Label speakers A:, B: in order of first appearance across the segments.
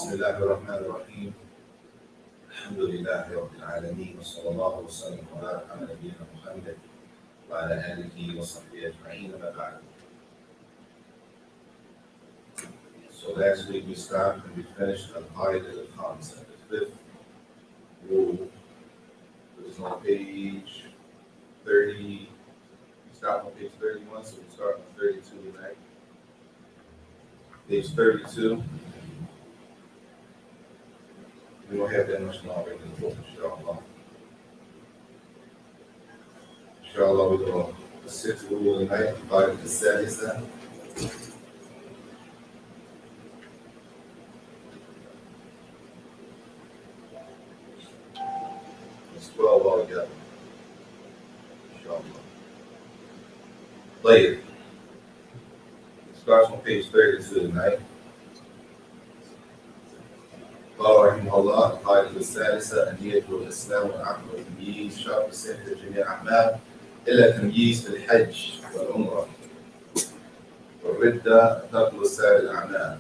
A: بسم الله الرحمن الرحيم الحمد لله رب العالمين وصلى الله وسلم وبارك على نبينا محمد وعلى آله وصحبه أجمعين أما بعد. So last week we stopped and we finished Al-Thamaraat, the fifth rule, which is on page 30. We stopped on page 31, so we start on 32 tonight. Page 32. We don't have that much longer in the book, inshallah. Inshallah, we're going to sit to the rule tonight, divided into Saajid. It's 12 altogether. Inshallah. Later. It starts on page 32 tonight. قال رحمه الله القاعدة الثالثة النية والإسلام والعقل والتمييز شرط صحة جميع الأعمال إلا تمييز في الحج والعمرة والردة تبطل سائر الأعمال.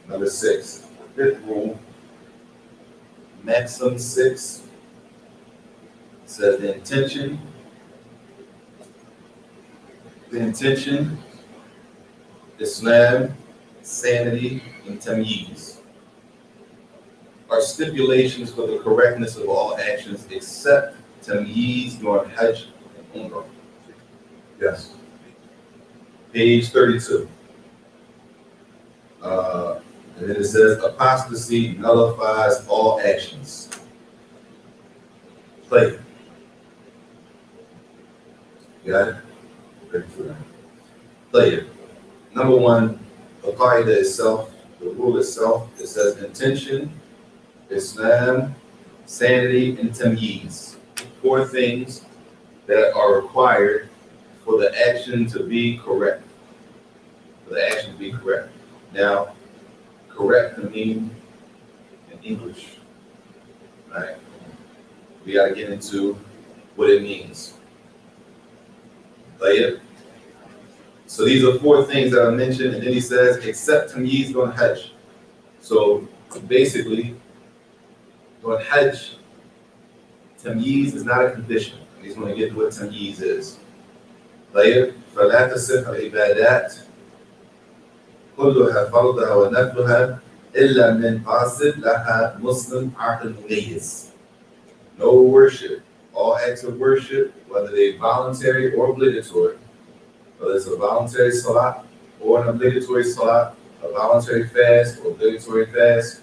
A: Number 6, fifth rule, maxim 6 says the intention, Islam, sanity, and tamyiz are stipulations for the correctness of all actions except tamyiz during Hajj and Umrah. Yes. Page 32. And then it says apostasy nullifies all actions. Play. Got it? 32. Play it. Number 1, the qaida itself, the rule itself, it says intention, Islam, sanity, and tamyiz. 4 things that are required for the action to be correct. Now, correct can mean in English, right? We got to get into what it means. Later. So these are 4 things that I mentioned, and then he says, except tamyiz on Hajj. So basically, on Hajj, tamyiz is not a condition. He's going to get to what tamyiz is. Later, فَلَا تَصِحَّ الْعِبَادَاتِ كُلُّهَا فَرْضَهَا وَنَفْلُهَا إِلَّا مِنْ قَاصِدٍ لَهَا مُسْلِمٍ عَاقِلٍ مُمَيِّزٍ. No worship, all acts of worship, whether they're voluntary or obligatory, whether it's a voluntary salat or an obligatory salat, a voluntary fast or obligatory fast,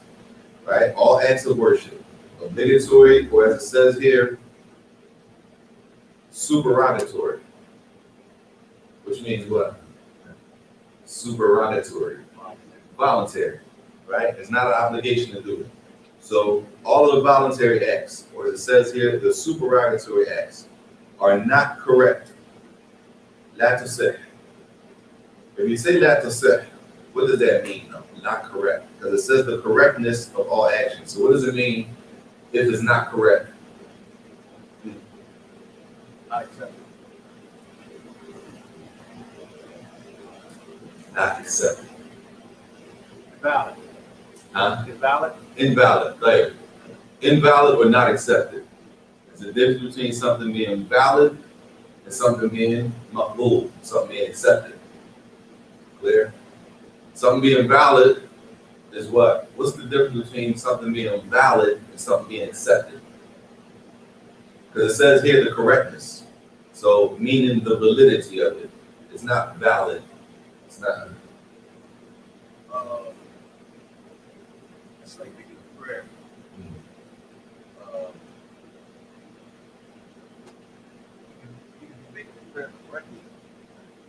A: right? All acts of worship, obligatory, or as it says here, supererogatory, which means what? Supererogatory, voluntary, right? It's not an obligation to do it. So all of the voluntary acts, or as it says here, the supererogatory acts, are not correct. La tusih. If you say la tusih, what does that mean? No, not correct. Because it says the correctness of all actions. So what does it mean if it's not correct?
B: Not accepted.
A: Not accepted.
B: Valid.
A: Huh?
B: Invalid.
A: Invalid. Like invalid or not accepted. There's a difference between something being valid and something being maqbool, something being accepted. Clear? Something being valid is what? What's the difference between something being valid and something being accepted? Because it says here the correctness. So meaning the validity of it. It's not valid. It's not.
B: It's like making a prayer. You can be making a prayer correctly.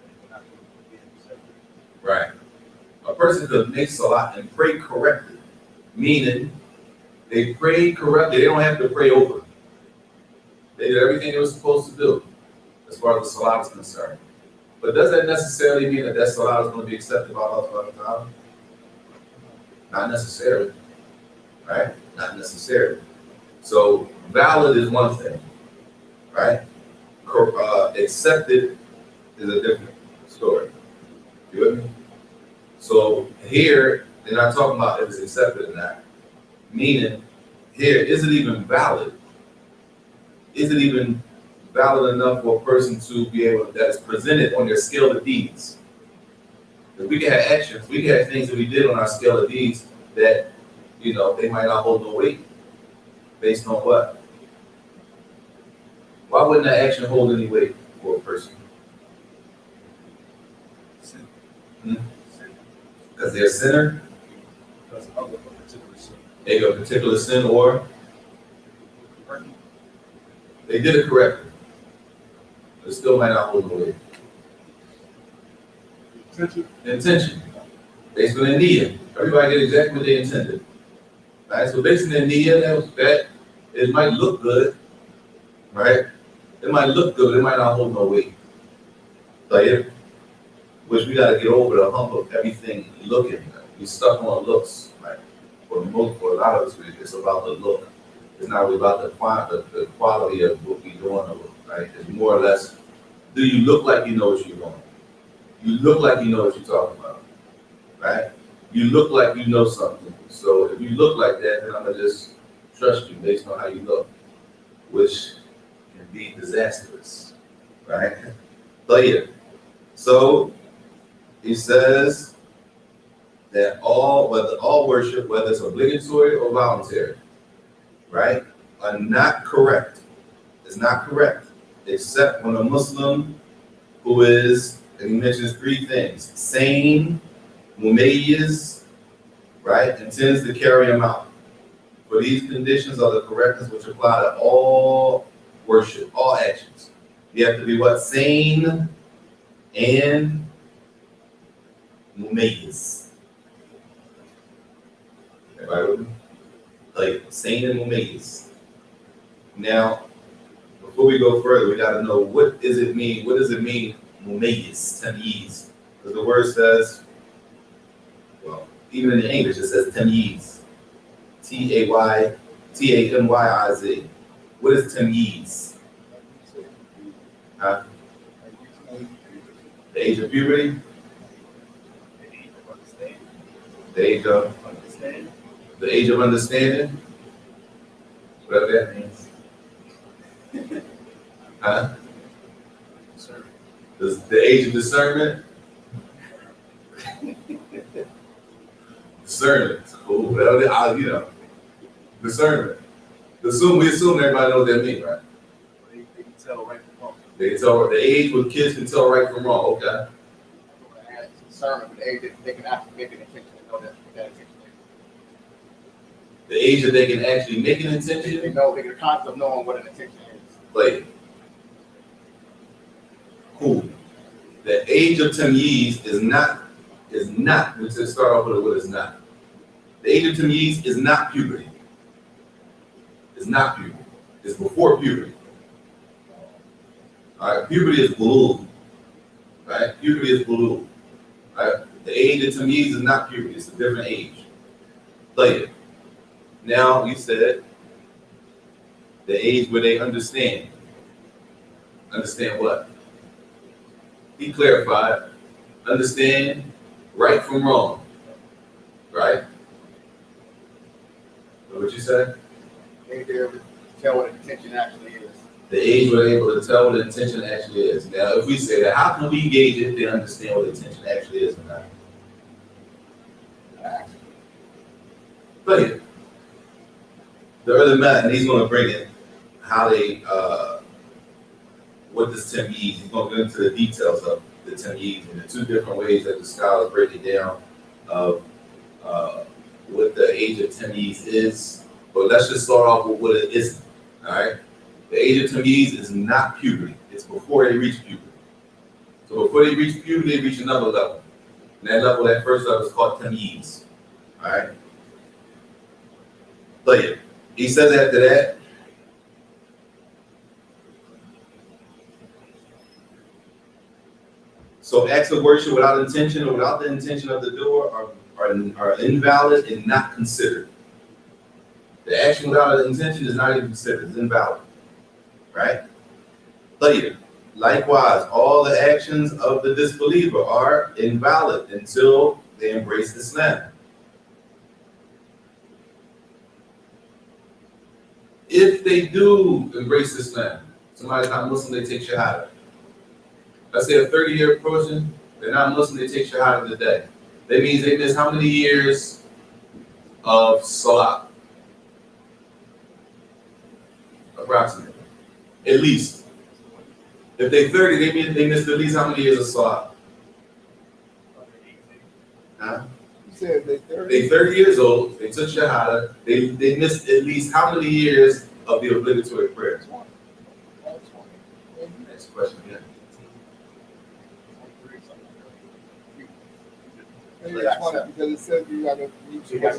B: It's not going to be accepted.
A: Right. A person could make salat and pray correctly, meaning they prayed correctly. They don't have to pray over. They did everything they were supposed to do as far as the salat is concerned. But does that necessarily mean that salat is going to be accepted by Allah subhanahu wa ta'ala? Not necessarily. Right? Not necessarily. So valid is one thing, right? Accepted is a different story. You with me? So here They're not talking about if it's accepted or not. Meaning, here, is it even valid? Is it even valid enough for a person to be able, that is presented on their scale of deeds? Because we can have actions, we can have things that we did on our scale of deeds that, they might not hold no weight. Based on what? Why wouldn't that action hold any weight for a person? Because they're a sinner?
B: Because of a particular sin.
A: They got a particular sin, or they did it correctly. But it still might not hold no weight. Intention. Based on the niyyah. Everybody did exactly what they intended. Right? So based on the niyyah, that it might look good, right? It might look good, it might not hold no weight. Like, which we gotta get over the hump of everything looking. We stuck on looks, right? For a lot of us, it's about the look. It's not really about the quality of what we're doing, right? It's more or less, do you look like you know what you're doing? You look like you know what you're talking about, right? You look like you know something. So if you look like that, then I'm gonna just trust you based on how you look, which can be disastrous, right? But yeah, so he says that all worship, whether it's obligatory or voluntary, right, are not correct. It's not correct, except when a Muslim who is, and he mentions three things: sane, mumayyiz, right, intends to carry them out. For these conditions are the correctness which apply to all worship, all actions. You have to be what? Sane and mumayyiz. Everybody with me? Like sane and mumayyiz. Now, before we go further, we got to know what does it mean? What does it mean, mumayyiz, tamyiz? Because the word says, well, even in English it says tamyiz, Tamyiz. What is tamyiz? Huh? The age of puberty? The age of understanding? The age of understanding? Whatever that means. Huh? The age of discernment? Discernment. Cool. Whatever, discernment. We assume everybody knows what that means, right?
B: They can tell right from wrong.
A: They can tell the age when kids can tell right from wrong. Okay.
B: Discernment, but they can actually make an intention to know that intention is.
A: The age that they can actually make an
B: They
A: intention.
B: know, they get the concept of knowing what an intention is.
A: Like, cool. The age of tamyiz is not. Let's just start off with what it's not. The age of tamyiz is not puberty. It's not puberty. It's before puberty. All right, puberty is bulugh. Right, puberty is bulugh. Right, the age of tamyiz is not puberty. It's a different age. Later. Now you said the age where they understand. Understand what? He clarified. Understand right from wrong. Right? What you said?
B: They're able to tell what an intention actually is.
A: The age where they're able to tell what the intention actually is. Now, if we say that, how can we gauge if they understand what the intention actually is or not? But yeah, the other method, and he's going to bring in how they, what this tamyiz. He's going to get into the details of the tamyiz and the two different ways that the scholars break it down of what the age of tamyiz is. But let's just start off with what it isn't. All right. The age of tamyiz is not puberty. It's before they reach puberty. So before they reach puberty, they reach another level. And that level, that first level is called tamyiz. All right. But yeah, he says after that, so acts of worship without intention or without the intention of the door are invalid and not considered. The action without an intention is not even considered. It's invalid. Right? Later. Likewise, all the actions of the disbeliever are invalid until they embrace Islam. if they do embrace Islam, somebody's not Muslim, they take Shahada. Let's say a 30-year person, they're not Muslim, they take Shahada today. That means they miss how many years of Salah? Approximately. At least. If they're 30, they missed at least how many years of Salah? Huh?
C: You said they 30?
A: They 30 years old, they took Shahada, they missed at least how many years of the obligatory prayers? Next question, yeah.
C: Maybe it's funny because it said you gotta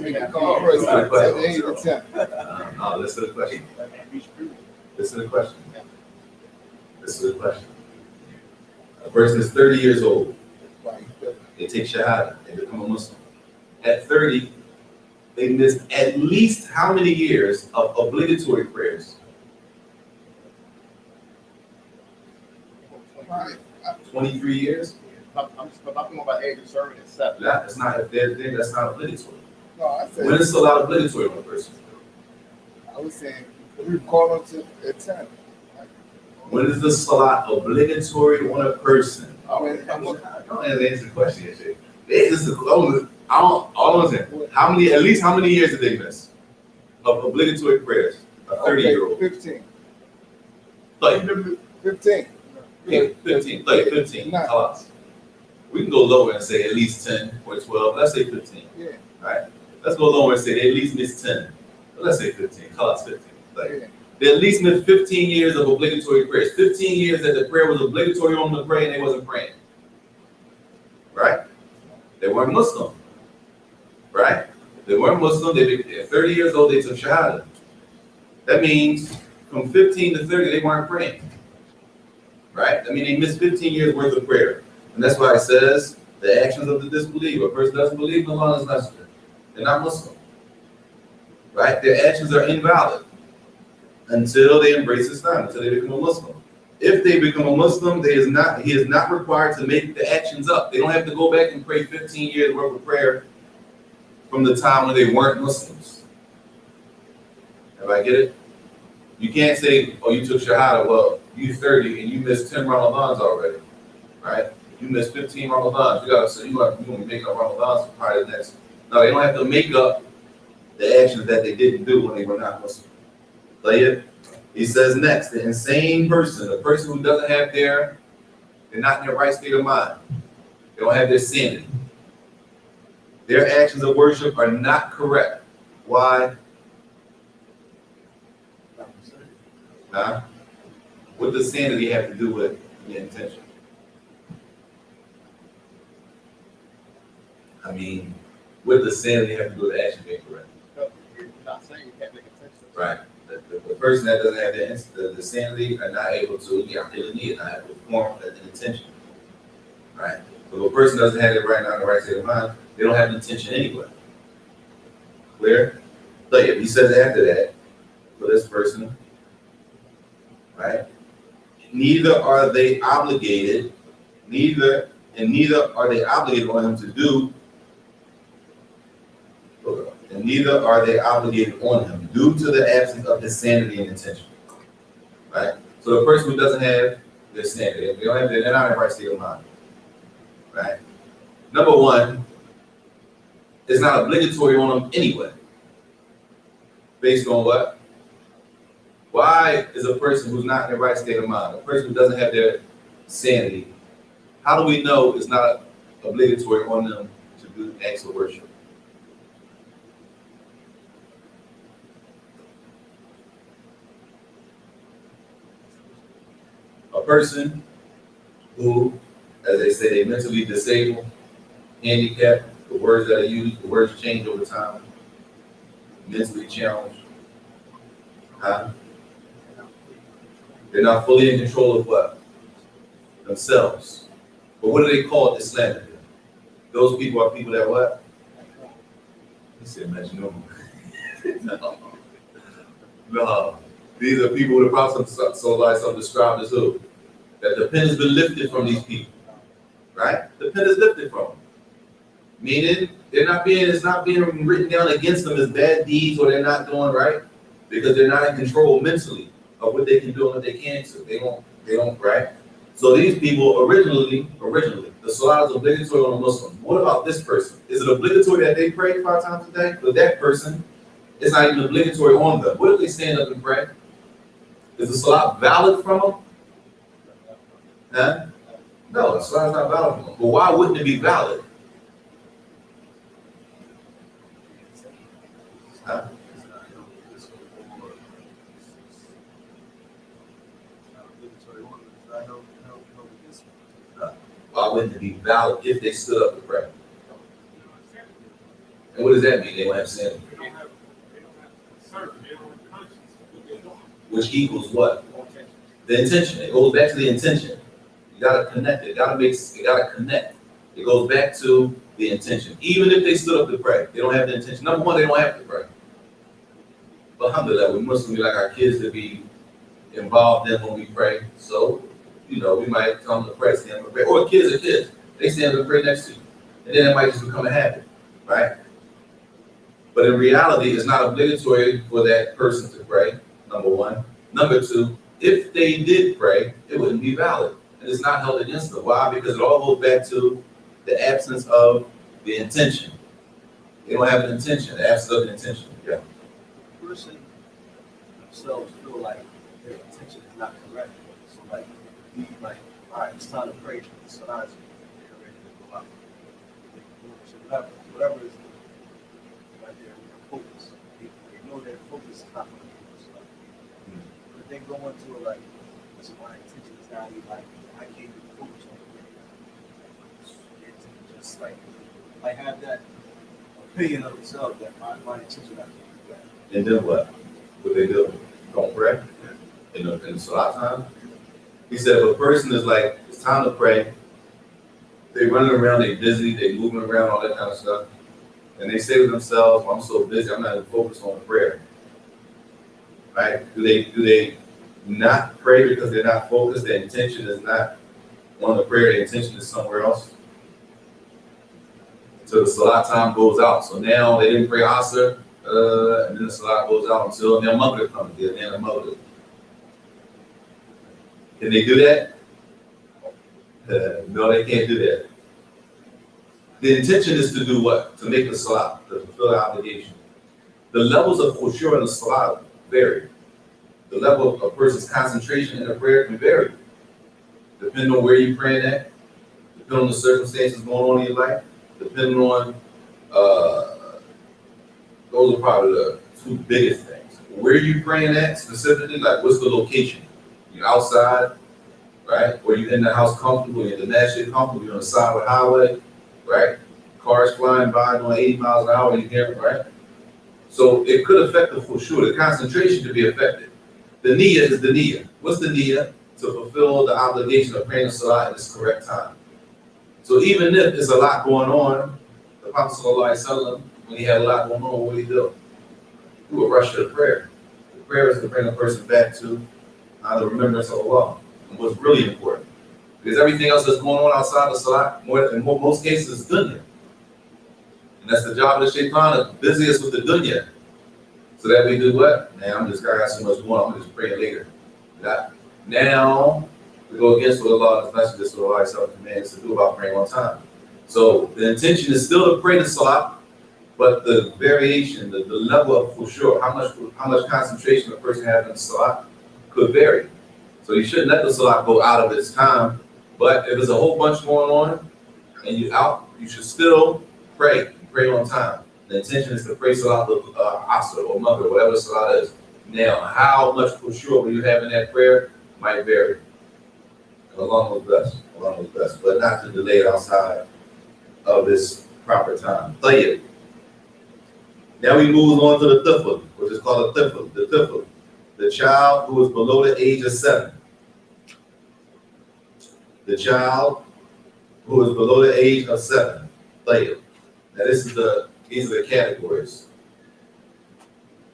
C: make a call first at the age of 10.
A: No, listen to the question. Listen to the question. Listen to the question. A person is 30 years old. They take Shahada, they become a Muslim. At 30, they missed at least how many years of obligatory prayers?
C: Right.
A: 23 years?
B: I'm talking about age of serving at 7.
A: That's not, if they're there, that's not obligatory.
C: No, I said,
A: When is Salah obligatory on a person?
C: I was saying, we call them to at 10.
A: When is the Salah obligatory on a person?
C: When-
A: Don't answer the question yet, Jay. This is all I'm saying. How many, at least how many years did they miss of obligatory prayers? A 30-year-old.
C: 15.
A: 30,
C: 15.
A: 15, 15,
C: Nah.
A: Khalas. We can go lower and say at least 10 or 12. Let's say 15.
C: Yeah.
A: Right? Let's go lower and say they at least missed 10. But let's say 15. Khalas 15.
C: Yeah.
A: They at least missed 15 years of obligatory prayers. 15 years that the prayer was obligatory on them to pray and they wasn't praying. Right? They weren't Muslim. Right? They weren't Muslim. They're 30 years old, they took Shahada. That means from 15 to 30, they weren't praying. Right? I mean, they missed 15 years worth of prayer. And that's why it says the actions of the disbeliever. A person doesn't believe in Allah and His Messenger. They're not Muslim. Right? Their actions are invalid until they embrace Islam, until they become a Muslim. If they become a Muslim, he is not required to make the actions up. They don't have to go back and pray 15 years worth of prayer from the time when they weren't Muslims. Everybody get it? You can't say, oh, you took Shahada, well, you 30 and you missed 10 Ramadans already, right? You missed 15 Ramadans. You gotta say, you're going to make up Ramadans for probably the next. No, they don't have to make up the actions that they didn't do when they were not Muslim. Later, he says next, the insane person, the person who doesn't have they're not in their right state of mind. They don't have their sanity. Their actions of worship are not correct. Why? Huh? What does sanity have to do with the intention? I mean, what does sanity have to do with action being correct?
B: You're not saying you can't make intentions.
A: Right. The person that doesn't have the sanity are not able to, not able to form an intention. Right? But if a person doesn't have it right now in the right state of mind, they don't have an intention anyway. Clear? So if he says after that, for this person, right? Neither are they obligated, neither are they obligated on him to do, and neither are they obligated on him due to the absence of his sanity and intention. Right? So the person who doesn't have their sanity, if they don't have they're not in the right state of mind. Right? Number one, it's not obligatory on them anyway. Based on what? Why is a person who's not in the right state of mind, a person who doesn't have their sanity, how do we know it's not obligatory on them to do acts of worship? A person who, as they say, they're mentally disabled, handicapped, the words that are used, the words change over time, mentally challenged. Huh? They're not fully in control of what? Themselves. But what do they call Islam? Those people are people that what? He said, Majnun. No. These are people who the Prophet ﷺ described as who? That the pen has been lifted from these people. Right? The pen is lifted from them. Meaning, it's not being written down against them as bad deeds or they're not doing right. because they're not in control mentally of what they can do and what they can't do. They don't, right? So these people originally, the salah is obligatory on a Muslim. What about this person? Is it obligatory that they pray 5 times a day? For that person, it's not even obligatory on them. What if they stand up and pray? Is the salah valid from them? Huh? No, the salah is not valid from them. But why wouldn't it be valid? Huh? Why wouldn't it be valid if they stood up to pray? And what does that mean? They don't have sin. Which equals what? The intention. It goes back to the intention. You gotta connect it. It gotta connect. It goes back to the intention. Even if they stood up to pray, they don't have the intention. Number one, they don't have to pray. But alhamdulillah, we Muslims, we like our kids to be involved in when we pray. So, we might tell them to pray, stand up and pray. Or kids are kids. They stand up and pray next to you. And then it might just become a habit, right? But in reality, it's not obligatory for that person to pray, number one. Number two, if they did pray, it wouldn't be valid. And it's not held against them. Why? Because it all goes back to the absence of the intention. They don't have an intention, the absence of an intention. Yeah.
B: The person themselves feel like their intention is not correct. So all right, it's time to pray. It's Salah, they're ready to go out. Whatever is right there, focus. They know their focus is not going to be Salah. But if they go into it like, listen, my intention is not even like, I can't even focus on it. Just like have that opinion of themselves that my intention is not to do that.
A: And then what? What they do? Don't pray. In the salah time. He said, if a person is like, it's time to pray, they running around, they busy, they moving around, all that kind of stuff, and they say to themselves, well, I'm so busy, I'm not even focused on prayer. Right? Do they not pray because they're not focused? Their intention is not on the prayer, their intention is somewhere else. So the salah time goes out. So now they didn't pray Asr, and then the salah goes out until their Maghrib comes, their Maghrib. Can they do that? No, they can't do that. The intention is to do what? To make the salah, to fulfill the obligation. The levels of khushu' in the salah vary. The level of a person's concentration in a prayer can vary. Depending on where you're praying at, depending on the circumstances going on in your life, depending on, those are probably the two biggest things. Where you praying at specifically, like what's the location? You're outside, right? Or you're in the house comfortable, you're in the masjid comfortable, you're on the side of the highway, right? Cars flying by doing 80 miles an hour, you hear it, right? So it could affect the khushu', the concentration to be affected. The niyyah is the niyyah. What's the niyyah? To fulfill the obligation of praying the salah at its correct time. So even if there's a lot going on, the Prophet ﷺ, when he had a lot going on, what did he do? He would rush to the prayer. The prayer is to bring a person back to the remembrance of Allah, and what's really important. Because everything else that's going on outside the salah, in most cases, is dunya. And that's the job of the shaitan, to busy us with the dunya. So that we do what? Man, I got so much going on, I'm just praying later. Now, we go against what Allah and His Messenger commands to do about praying on time. So the intention is still to pray the salah, but the variation, the level of khushu', how much concentration a person has in the salah could vary. So you shouldn't let the salah go out of its time. But if there's a whole bunch going on and you're out, you should still pray on time. The intention is to pray salah asr or maghrib, whatever the salah is. Now, how much khushu' will you have in that prayer might vary. And Allah knows best, but not to delay it outside of this proper time. Tayyib. Now we move on to the tifl, which is called a tifl, the tifl. The child who is below the age of 7. The child who is below the age of 7. Tayyib. Now these are the categories.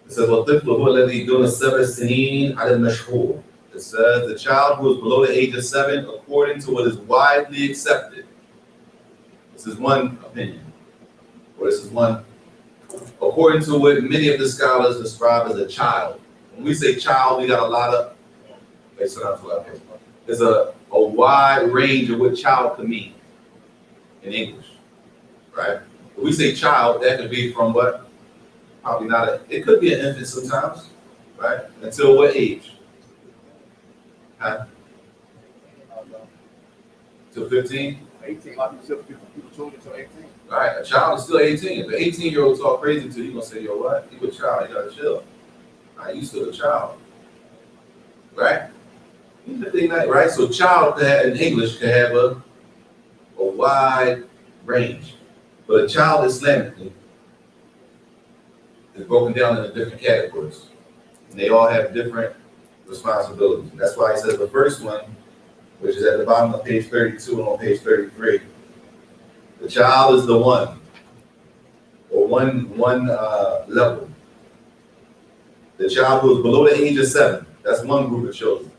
A: It says, وَالطِفْلُ هُوَ الَّذِي دُونَ السَّبْعِ سِنِينَ عَلَى الْمَشْهُورِ. It says the child who is below the age of 7, according to what is widely accepted. This is one opinion, or this is one, according to what many of the scholars describe as a child. When we say child, we got a lot of, there's a wide range of what child can mean in English, right? When we say child, that could be from what? Probably not it could be an infant sometimes, right? Until what age? Huh? Till 15?
C: 18, like you said, people children till 18.
A: All right, a child is still 18. If an 18-year-old talk crazy to you, you're gonna say, yo, what? You a child, you gotta chill. All right, you still a child. Right? Right? So child can have, in English can have a wide range. But a child Islamically is broken down into different categories. And they all have different responsibilities. That's why he says the first one, which is at the bottom of page 32 and on page 33, the child is the one, or one level. The child who is below the age of 7, that's one group of children.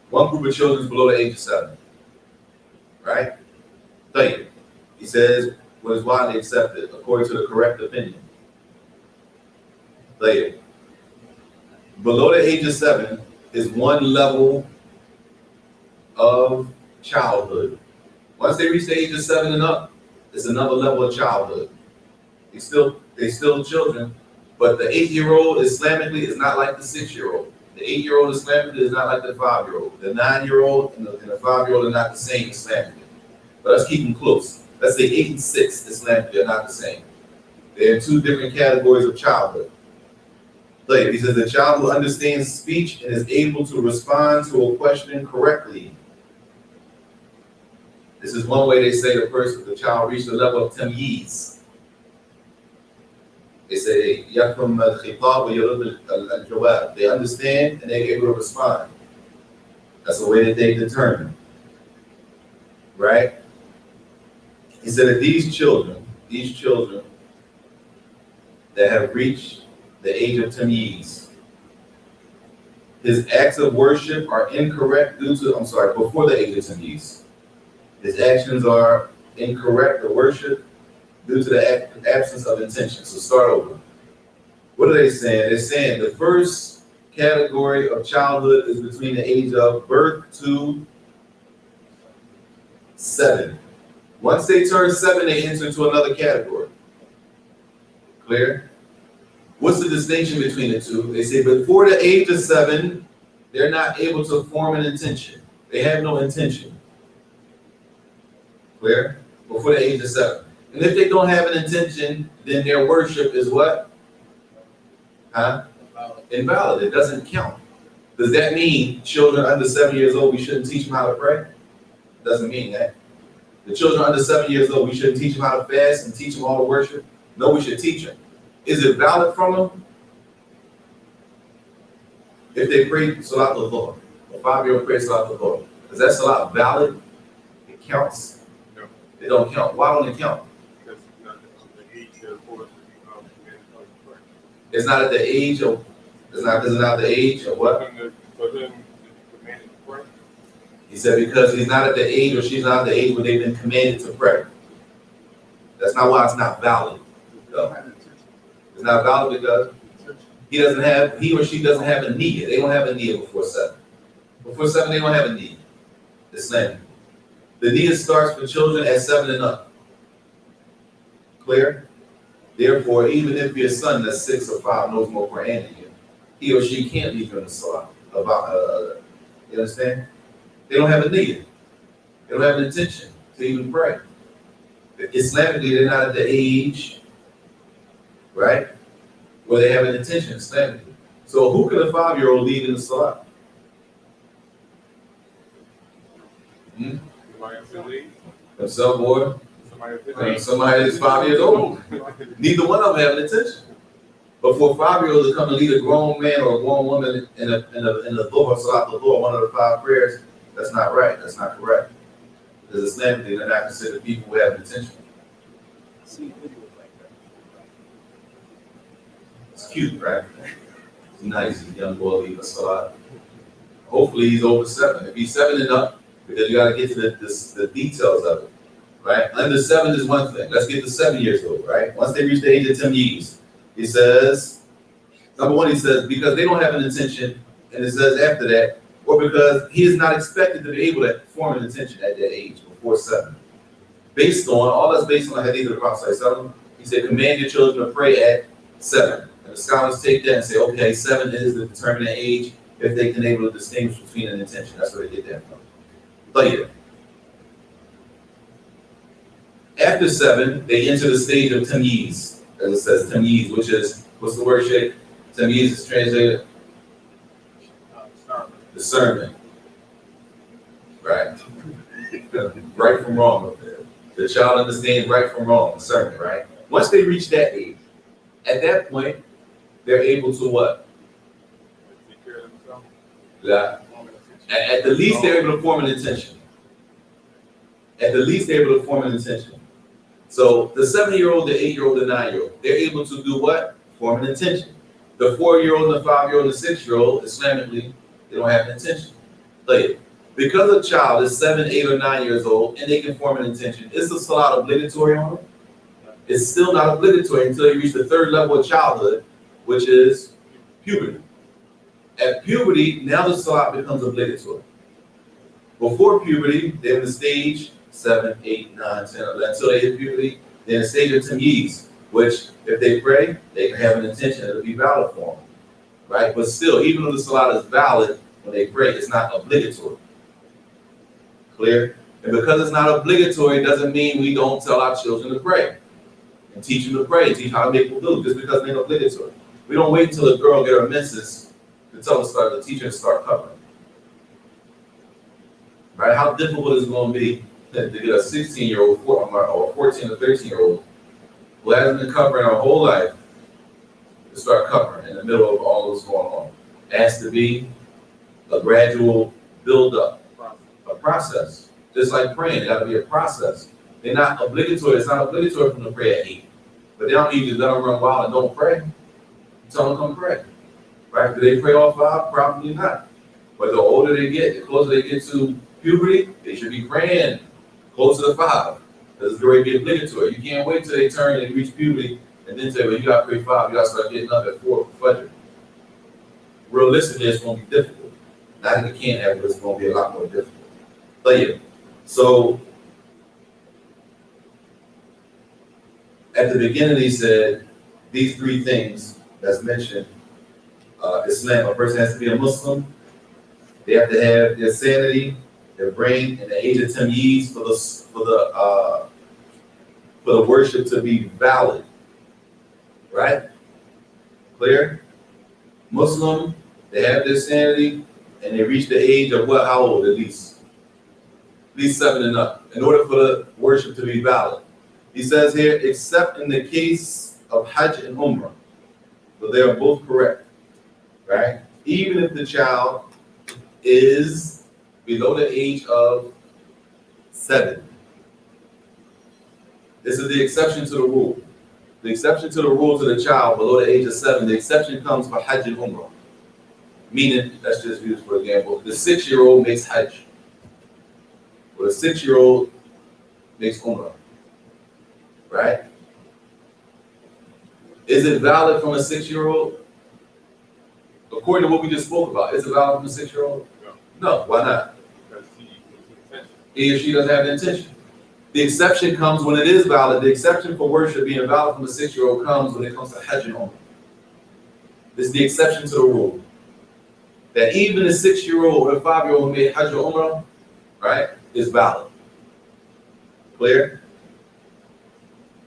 A: One group of children is below the age of 7. Right? Thank you. He says, what is widely accepted according to the correct opinion. Thank you. Below the age of 7 is one level of childhood. Once they reach the age of 7 and up, it's another level of childhood. They still children, but the 8-year-old Islamically is not like the 6-year-old. The 8-year-old Islamically is not like the 5-year-old. The 9-year-old and the 5-year-old are not the same Islamically. But let's keep them close. Let's say 8 and 6 Islamically are not the same. They're in two different categories of childhood. He says the child who understands speech and is able to respond to a question correctly. This is one way they say the child reached the level of tamyiz. They say yafham al-khitab wa yurad al-jawab. They understand and they're able to respond. That's the way that they determine. Right? He said that these children that have reached the age of tamyiz, his acts of worship are incorrect before the age of tamyiz. His actions are incorrect, the worship, due to the absence of intention. So start over. What are they saying? They're saying the first category of childhood is between the age of birth to 7. Once they turn 7, they enter into another category. Clear? What's the distinction between the two? They say before the age of 7, they're not able to form an intention. They have no intention. Clear? Before the age of 7. And if they don't have an intention, then their worship is what? Invalid. It doesn't count. Does that mean children under 7 years old, we shouldn't teach them how to pray? It doesn't mean that. The children under 7 years old, we shouldn't teach them how to fast and teach them all to worship? No, we should teach them. Is it valid from them? If they pray Salat al-Dhuhr, a 5-year-old prays Salat al-Dhuhr, is that Salat valid? It counts?
D: No.
A: It don't count. Why don't it count?
D: Because it's not the age that for
A: It's not at the age of, it's not the age of what?
D: For them, commanded to pray.
A: He said because he's not at the age or she's not at the age where they've been commanded to pray. That's not why it's not valid. No. It's not valid because he or she doesn't have a need. They don't have a need before 7. Before 7, they don't have a need. Islam. The need starts for children at 7 and up. Clear? Therefore, even if your son that's 6 or 5 knows more Quran than you, he or she can't leave in the salah. You understand? They don't have a need. They don't have an intention to even pray. Islamically, they're not at the age, right, where they have an intention Islamically. So who can a 5-year-old lead in the salah? Himself or somebody that's 5 years old. Neither one of them have an intention. But for a 5-year-old to come and lead a grown man or a grown woman in the Dhuhr, Salat al-Dhuhr, one of the 5 prayers, that's not right. That's not correct. Because Islamically, they're not considered people who have an intention. It's cute, right? It's nice. He's a young boy leading a salat. Hopefully, he's over 7. If he's 7 and up, because you got to get to the details of it, right? Under 7 is one thing. Let's get to 7 years old, right? Once they reach the age of tamyiz, he says, Number one, he says, because they don't have an intention, and it says after that, or because he is not expected to be able to form an intention at that age, before 7. Based on, all that's based on the hadith of the Prophet ﷺ, he said, command your children to pray at 7. And the scholars take that and say, okay, 7 is the determinate age if they can able to distinguish between an intention. That's where they get that from. Later. After 7, they enter the stage of tamyiz, as it says, tamyiz, which is, what's the word, Sheikh? Tamyiz is translated discernment. Right? Right from wrong up there. The child understands right from wrong, discernment, right? Once they reach that age, at that point, they're able to what?
D: Take care of themselves.
A: Yeah. At the least, they're able to form an intention. At the least, they're able to form an intention. So the 7-year-old, the 8-year-old, the 9-year-old, they're able to do what? Form an intention. The 4-year-old, the 5-year-old, the 6-year-old, Islamically, they don't have an intention. Later. Because a child is 7, 8, or 9 years old and they can form an intention, is the salat obligatory on them? It's still not obligatory until they reach the 3rd level of childhood, which is puberty. At puberty, now the salat becomes obligatory. Before puberty, they're in the stage 7, 8, 9, 10, 11, until they hit puberty. They're in the stage of tamyiz, which if they pray, they can have an intention, it'll be valid for them. Right? But still, even though the salat is valid, when they pray, it's not obligatory. Clear? And because it's not obligatory, doesn't mean we don't tell our children to pray. And teach them to pray, teach how to make wudu, just because they're obligatory. We don't wait until a girl get her menses to tell the teacher to start covering. Right? How difficult is it going to be to get a 16-year-old or a 14 or 13-year-old who hasn't been covering her whole life to start covering in the middle of all what's going on? It has to be a gradual build-up, a process. Just like praying, it got to be a process. They're not obligatory. It's not obligatory for them to pray at 8. But they don't need to let them run wild and don't pray. Tell them to come pray. Right? Do they pray all 5? Probably not. But the older they get, the closer they get to puberty, they should be praying closer to 5. Because it's going to be obligatory. You can't wait till they turn and reach puberty and then say, well, you got to pray 5. You got to start getting up at 4 for Fajr. Realistically, it's going to be difficult. Not that you can't have it, but it's going to be a lot more difficult. But yeah, so at the beginning, he said these 3 things that's mentioned. Islam, a person has to be a Muslim. They have to have their sanity, their brain, and the age of tamyiz for the worship to be valid. Right? Clear? Muslim, they have their sanity, and they reach the age of what? How old? At least 7 and up, in order for the worship to be valid. He says here, except in the case of Hajj and Umrah. So they are both correct, right? Even if the child is below the age of 7. This is the exception to the rule. The exception to the rule to the child below the age of 7, the exception comes for Hajj and Umrah. Meaning, let's just use for example, the 6-year-old makes Hajj. Or the 6-year-old makes Umrah. Right? Is it valid from a 6-year-old? According to what we just spoke about, is it valid from a 6-year-old? No. Why not?
D: Because
A: He or she doesn't have the intention. The exception comes when it is valid. The exception for worship being valid from a 6-year-old comes when it comes to Hajj and Umrah. This is the exception to the rule. That even a 6-year-old or a 5-year-old who made Hajj or Umrah, right, is valid. Clear?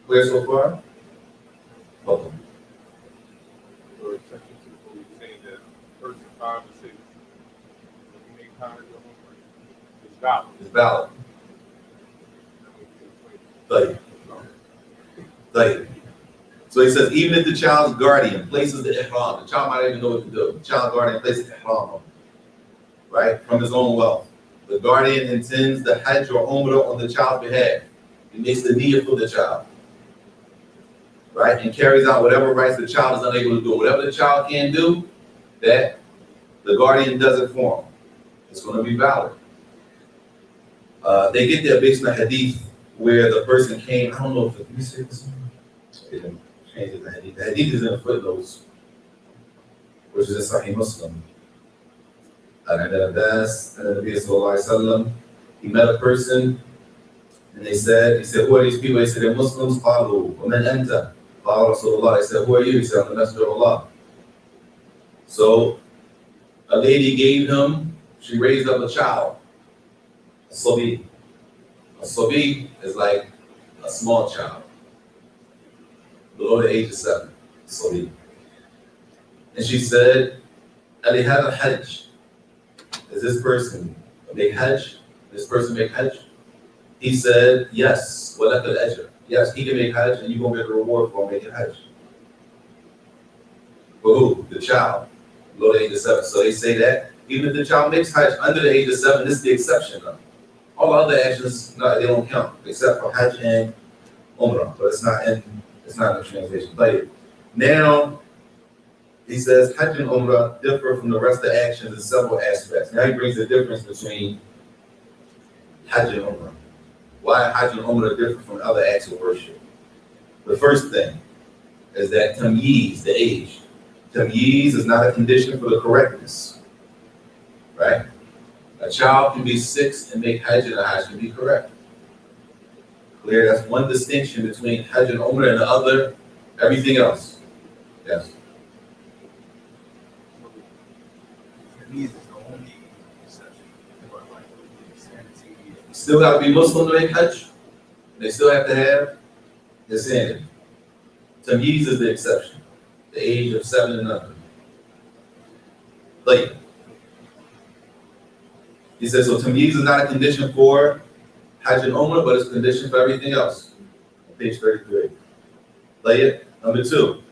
A: Clear so far? Okay.
D: So exception to the rule, saying that person 5 or 6, when you make Hajj or Umrah, it's valid.
A: It's valid. Like, so he says, even if the child's guardian places the ihram, the child might even know what to do. The child's guardian places the ihram on, right, from his own wealth. The guardian intends the Hajj or Umrah on the child's behalf. He makes the niyyah for the child, right, and carries out whatever rights the child is unable to do. Whatever the child can do, that the guardian does it for him. It's going to be valid. They get there based on a hadith where the person came. I don't know if let me say this one. The hadith is in the footnotes. which is in Sahih Muslim. And then Abbas and the Nabi Sallallahu Alaihi Wasallam, he met a person and he said, who are these people? He said, they're Muslims. قالوا ومن أنت? قال رسول الله. He said, who are you? He said, I'm the Messenger of Allah. So a lady gave him, she raised up a child, a sabi. A sabi is like a small child, below the age of 7, sabi. And she said, Ali had a hajj. Is this person make hajj? This person make hajj? He said, yes. Walak al-ajr. Yes, he can make hajj and you're going to get a reward for making hajj. For who? The child, below the age of 7. So they say that even if the child makes hajj under the age of 7, this is the exception though. All other actions, no, they don't count except for hajj and umrah, but it's not in the translation. But now he says hajj and umrah differ from the rest of the actions in several aspects. Now he brings the difference between hajj and umrah. Why hajj and umrah differ from other acts of worship? The first thing is that tamyiz, the age. Tamyiz is not a condition for the correctness, right? A child can be 6 and make hajj, and a hajj can be correct. Clear? That's one distinction between hajj and umrah and the other, everything else. Yes.
B: These is the only exception. But like sanity.
A: Still got to be Muslim to make hajj. They still have to have the sanity. Tamyiz is the exception. The age of 7 and under. Like, he says, so tamyiz is not a condition for hajj and umrah, but it's a condition for everything else. Page 33. Like, number 2.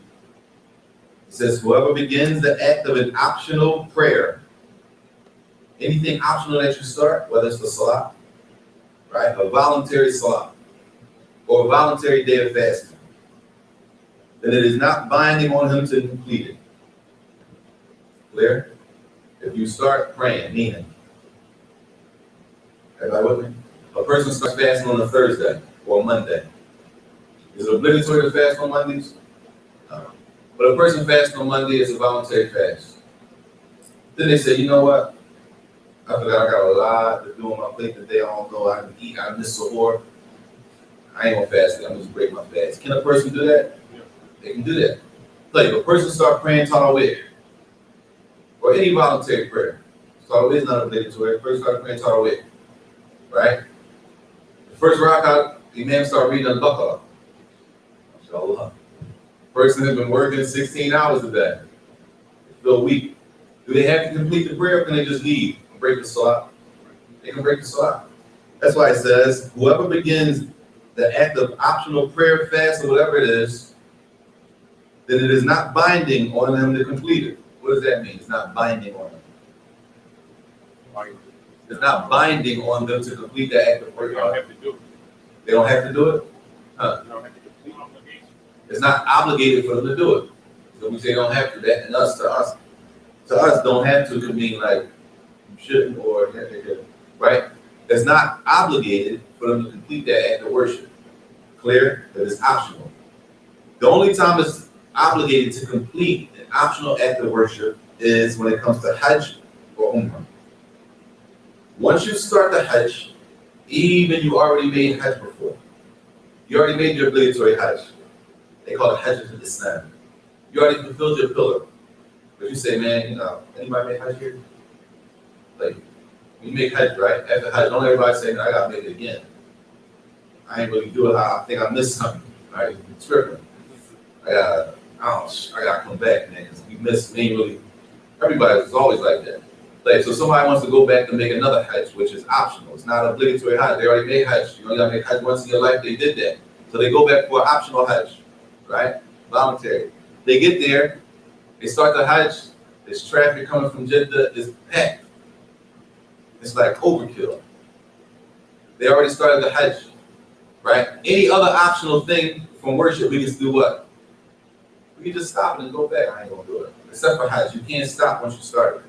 A: It says, whoever begins the act of an optional prayer, anything optional that you start, whether it's the salah, right, a voluntary salah, or a voluntary day of fasting, then it is not binding on him to complete it. Clear? If you start praying, meaning, everybody with me? A person starts fasting on a Thursday or a Monday. Is it obligatory to fast on Mondays? No. But a person fasts on Monday is a voluntary fast. Then they say, you know what? I forgot I got a lot to do on my plate today. I don't know. I can eat. I miss sahur. I ain't gonna fast. I'm just break my fast. Can a person do that?
D: Yeah.
A: They can do that. Like a person start praying Tarawih or any voluntary prayer. Tarawih is not obligatory. A person start praying Tarawih, right? The first rak'ah, the imam start reading Al-Baqarah. Inshallah. Person has been working 16 hours a day. They feel weak. Do they have to complete the prayer or can they just leave and break the salah? They can break the salah. That's why it says, whoever begins the act of optional prayer, fast, or whatever it is, then it is not binding on them to complete it. What does that mean? It's not binding on them.
D: Like,
A: It's not binding on them to complete the act of
D: they
A: prayer.
D: don't have to do it.
A: They don't have to do it.
D: They don't have to complete obligation.
A: It's not obligated for them to do it. So we say don't have to. That and us to us don't have to could mean like you shouldn't or right. It's not obligated for them to complete that act of worship. Clear? That it's optional. The only time it's obligated to complete an optional act of worship is when it comes to Hajj or Umrah. Once you start the Hajj, even you already made Hajj before. You already made your obligatory Hajj. They call it Hajj in Islam. You already fulfilled your pillar. But you say, man, you know, anybody make Hajj here? Like, you make Hajj, right? After Hajj, don't everybody say, no, I gotta make it again. I ain't really do it. I think I missed something, right? It's tripping. I gotta come back, man, because we missed, me really, everybody's always like that. Like, so somebody wants to go back and make another Hajj, which is optional. It's not obligatory Hajj. They already made Hajj. You only gotta make Hajj once in your life. They did that. So they go back for an optional Hajj, right? Voluntary. They get there, they start the Hajj, there's traffic coming from Jeddah, it's packed. It's like overkill. They already started the Hajj, right? Any other optional thing from worship, we can do what? We can just stop and go back. I ain't gonna do it. Except for Hajj, you can't stop once you start it.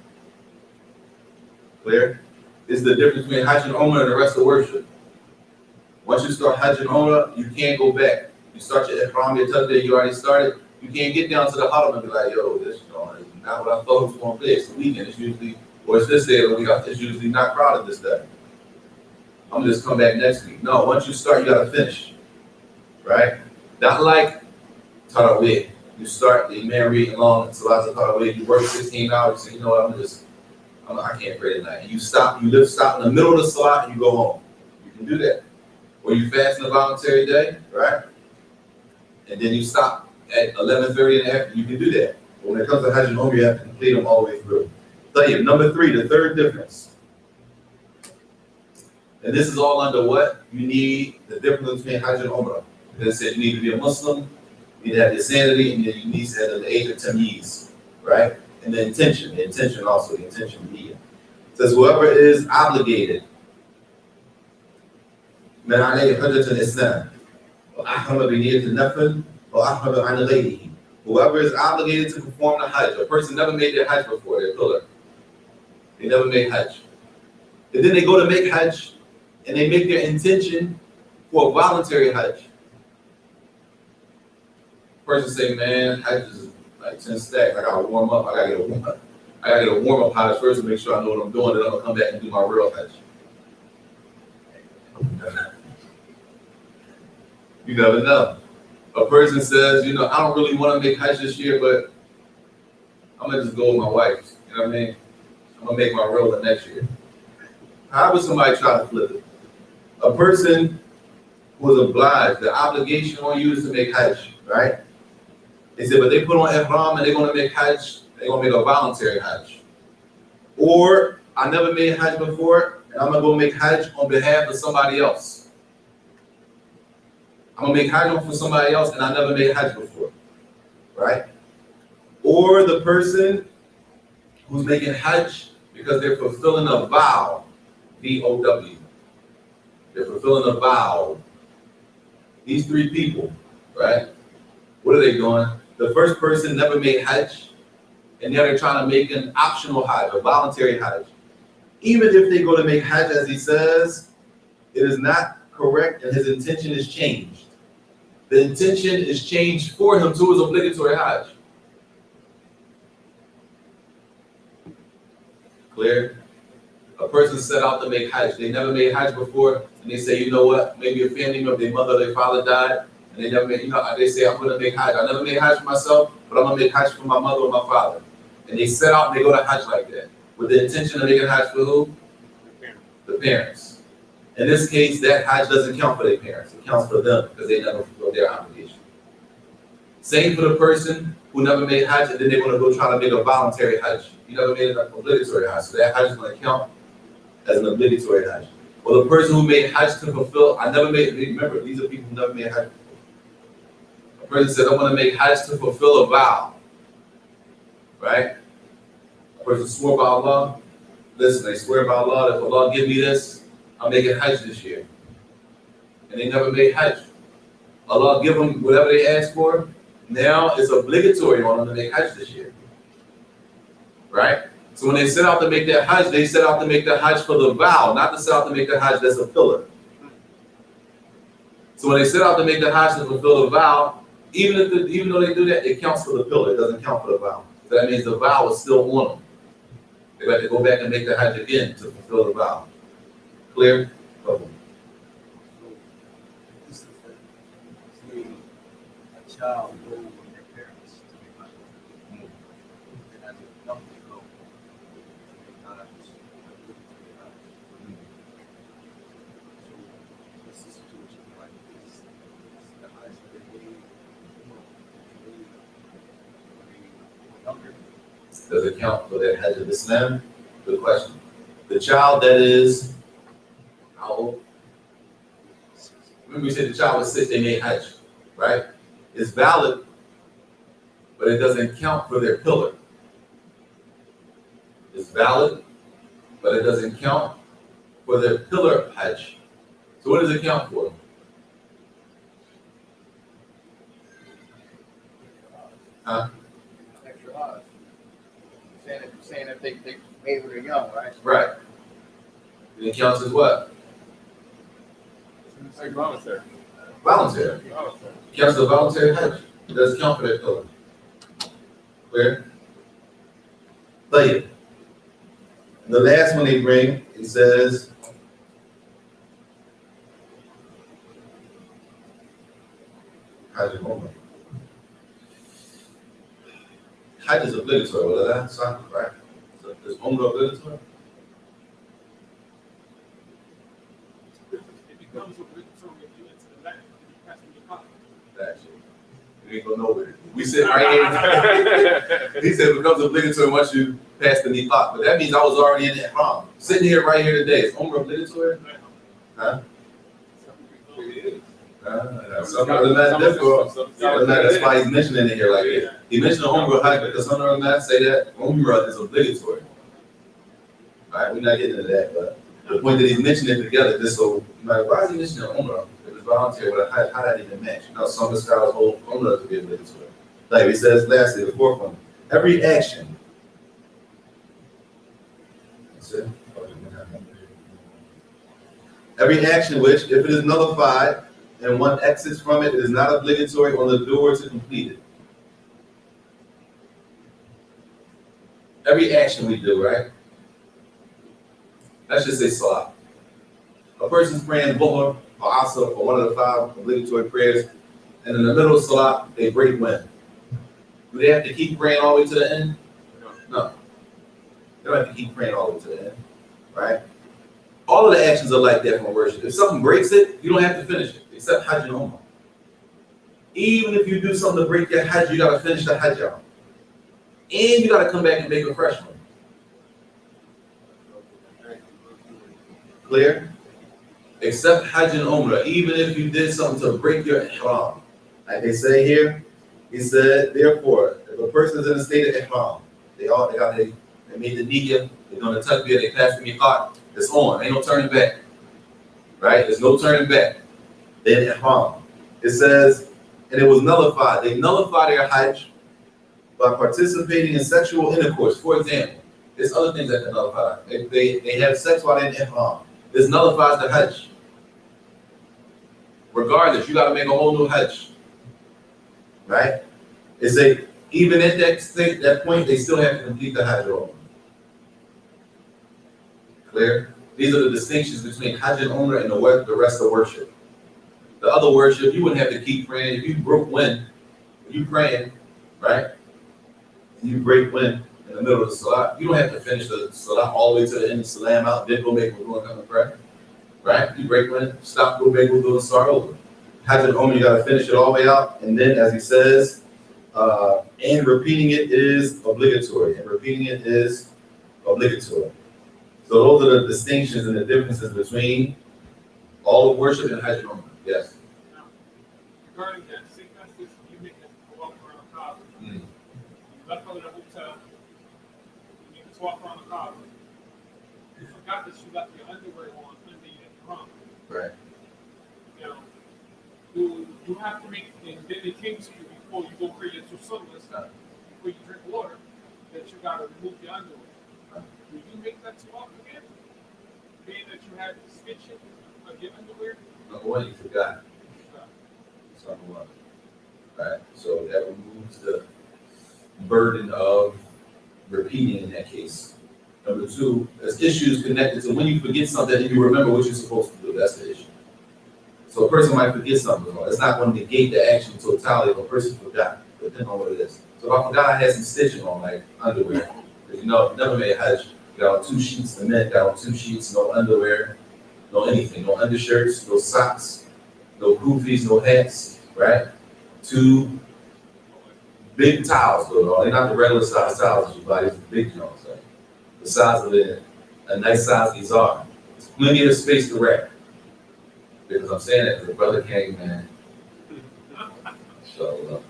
A: Clear? This is the difference between Hajj and Umrah and the rest of worship. Once you start Hajj and Umrah, you can't go back. You start your Ihram, your Takbir, you already started. You can't get down to the Haram and be like, yo, this is not what I thought it was going to be. It's the weekend. It's usually, or it's this day of the week. It's usually not crowded this day. I'm gonna just come back next week. No, once you start, you gotta finish, right? Not like Tarawih. You start the man reading along, Salat Tarawih. You work 16 hours. You say, you know what? I can't pray tonight. And you stop. You stop in the middle of the Salat and you go home. You can do that. Or you fast in a voluntary day, right? And then you stop at 11:30 in the afternoon. You can do that. But when it comes to Hajj and Umrah, you have to complete them all the way through. Tell you, number 3, the third difference. And this is all under what? You need the difference between Hajj and Umrah. It said you need to be a Muslim, you need to have your sanity, and then you need to have the age of tamyiz, right? And the intention also, the intention of niyyah. It says whoever is obligated, من عليه حجة الإسلام وأحرم بنية النفل وأحرم عن غيره. Whoever is obligated to perform the Hajj, a person never made their Hajj before, they're pillar. They never made Hajj. And then they go to make Hajj, and they make their intention for a voluntary Hajj. Person say, man, Hajj is like 10 stacks. I gotta warm up. I gotta get a warm up Hajj first to make sure I know what I'm doing, then I'm gonna come back and do my real Hajj. You never know. A person says, I don't really want to make Hajj this year, but I'm gonna just go with my wife. You know what I mean? I'm gonna make my real the next year. How would somebody try to flip it? A person was obliged, the obligation on you is to make Hajj, right? They said, but they put on Ihram and they're going to make Hajj, they're going to make a voluntary Hajj. Or, I never made Hajj before, and I'm going to go make Hajj on behalf of somebody else. I'm going to make Hajj for somebody else, and I never made Hajj before, right? Or the person who's making Hajj because they're fulfilling a vow, V-O-W. They're fulfilling a vow. These 3 people, right? What are they doing? The first person never made Hajj, and now they're trying to make an optional Hajj, a voluntary Hajj. Even if they go to make Hajj, as he says, it is not correct, and his intention is changed. The intention is changed for him to his obligatory Hajj. Clear? A person set out to make Hajj. They never made Hajj before, and they say, you know what? Maybe a family member, their mother, their father died, and they never made, they say, I'm going to make Hajj. I never made Hajj for myself, but I'm going to make Hajj for my mother or my father. And they set out and they go to Hajj like that, with the intention of making Hajj for who? The parents. In this case, that Hajj doesn't count for their parents. It counts for them because they never fulfilled their obligation. Same for the person who never made Hajj, and then they're going to go try to make a voluntary Hajj. You never made an obligatory Hajj, so that Hajj is going to count as an obligatory Hajj. Well, the person who made Hajj to fulfill, remember, these are people who never made Hajj. A person said, I'm going to make Hajj to fulfill a vow. Right? A person swore by Allah. Listen, they swear by Allah, that if Allah give me this, I'm making Hajj this year. And they never made Hajj. Allah give them whatever they asked for. Now it's obligatory on them to make Hajj this year. Right? So when they set out to make that Hajj, they set out to make the Hajj for the vow, not to set out to make the Hajj that's a pillar. So when they set out to make the Hajj to fulfill the vow, even though they do that, it counts for the pillar. It doesn't count for the vow. So that means the vow is still on them. They have to go back and make the Hajj again to fulfill the vow. Clear? Okay.
B: So, this is a child go with their parents to make Hajj. And as a young they go, they make Hajj. So, this is a situation like this. The Hajj that they made, younger.
A: Does it count for that Hajj of Islam? Good question. The child that is, how old? Remember we said the child was 6, they made Hajj, right? It's valid, but it doesn't count for their pillar. It's valid, but it doesn't count for their pillar Hajj. So what does it count for? Huh?
C: Extra hard. Saying if they made when they're young, right?
A: Right. It counts as what?
D: It's like voluntary.
A: Voluntary.
D: Voluntary.
A: It counts as a voluntary Hajj. It doesn't count for their pillar. Clear? Tayyib. The last one they bring, it says, Hajj and Umrah. Hajj is obligatory, well, that's not right. So is Umrah obligatory?
D: It becomes obligatory if you enter the land, if you pass through the Kaaba.
A: That's it. You ain't gonna know it. We sit right here. He said it becomes obligatory once you pass the niqab, but that means I was already in Ihram. Sitting here right here today, is Umrah obligatory? Huh?
D: It is.
A: Some other than that, that's why he's mentioning it here like this. He mentioned the Umrah Hajj because some other than say that Umrah is obligatory. All right, we're not getting into that, but the point that he's mentioning it together, just so, like, why is he mentioning Umrah? If it's voluntary, well, how that even match? You know, some of the scholars hold Umrah to be obligatory. Like he says, lastly, the fourth one, every action. That's it. Every action which, if it is nullified and one exits from it, it is not obligatory on the doer to complete it. Every action we do, right? Let's just say salah. A person's praying Dhuhr or Asr or one of the 5 obligatory prayers, and in the middle of salah, they break wind. Do they have to keep praying all the way to the end? No. They don't have to keep praying all the way to the end, right? All of the actions are like that from worship. If something breaks it, you don't have to finish it, except Hajj and Umrah. Even if you do something to break your Hajj, you gotta finish the Hajj out. And you gotta come back and make a fresh one. Clear? Except Hajj and Umrah, even if you did something to break your Ihram. Like they say here, he said, therefore, if a person is in a state of Ihram, they made the niyyah, they're gonna takbir, they passed the miqat, it's on, ain't no turning back. Right? There's no turning back. They're in Ihram. It says, and it was nullified. They nullified their Hajj by participating in sexual intercourse. For example, there's other things that can nullify. If they have sex while they're in Ihram, this nullifies the Hajj. Regardless, you got to make a whole new Hajj. Right? It's even at that point, they still have to complete the Hajj. Clear? These are the distinctions between Hajj and Umrah and the rest of worship. The other worship, you wouldn't have to keep praying. If you broke wind, you praying, right? You break wind in the middle of the salah, you don't have to finish the salah all the way to the end, salam out, then go make wudu and come and pray. Right? You break wind, stop, go make wudu and start over. Hajj and Umrah, you gotta finish it all the way out, and then as he says, and repeating it is obligatory. And repeating it is obligatory. So those are the distinctions and the differences between all of worship and Hajj and Umrah. Yes.
D: Now, regarding that, say for instance, you make a walk around the Kaaba. You left out of the hotel, you need to walk around the Kaaba. You forgot that you left your underwear on under your Ihram.
A: Right.
D: You know, you have to make, and then it came to you before you go create your two sunnahs, before you drink water, that you gotta remove your underwear. Will you make that swap again? Being that you had stitching of your underwear?
A: Number one, you forgot. That's number one. Right? So that removes the burden of repeating in that case. Number two, there's issues connected to when you forget something and you remember what you're supposed to do. That's the issue. So a person might forget something. It's not going to negate the action totality if a person forgot, depending on what it is. So if I forgot I had some stitching on my underwear, because you know, I've never made a Hajj. Got on 2 sheets, the men got on 2 sheets, no underwear, no anything, no undershirts, no socks, no kufis, no hats, right? 2 big towels, though. They're not the regular size towels that you buy, these are big ones, right? The size of a nice size izar. There's plenty of space to wrap. Because I'm saying that because the brother came, man. So,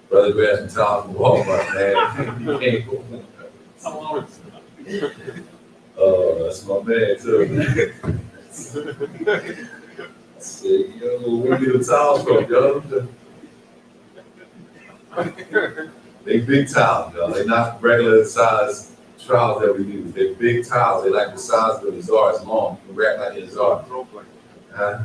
A: brother grabbed some towels from Walmart, man. You can't go. Oh, that's my man too. I said, yo, where do the towels from, yo? They big towels, yo. They're not regular size towels that we use. They're big towels. They like the size of the Zara. It's long. You can wrap like a Zara. Huh?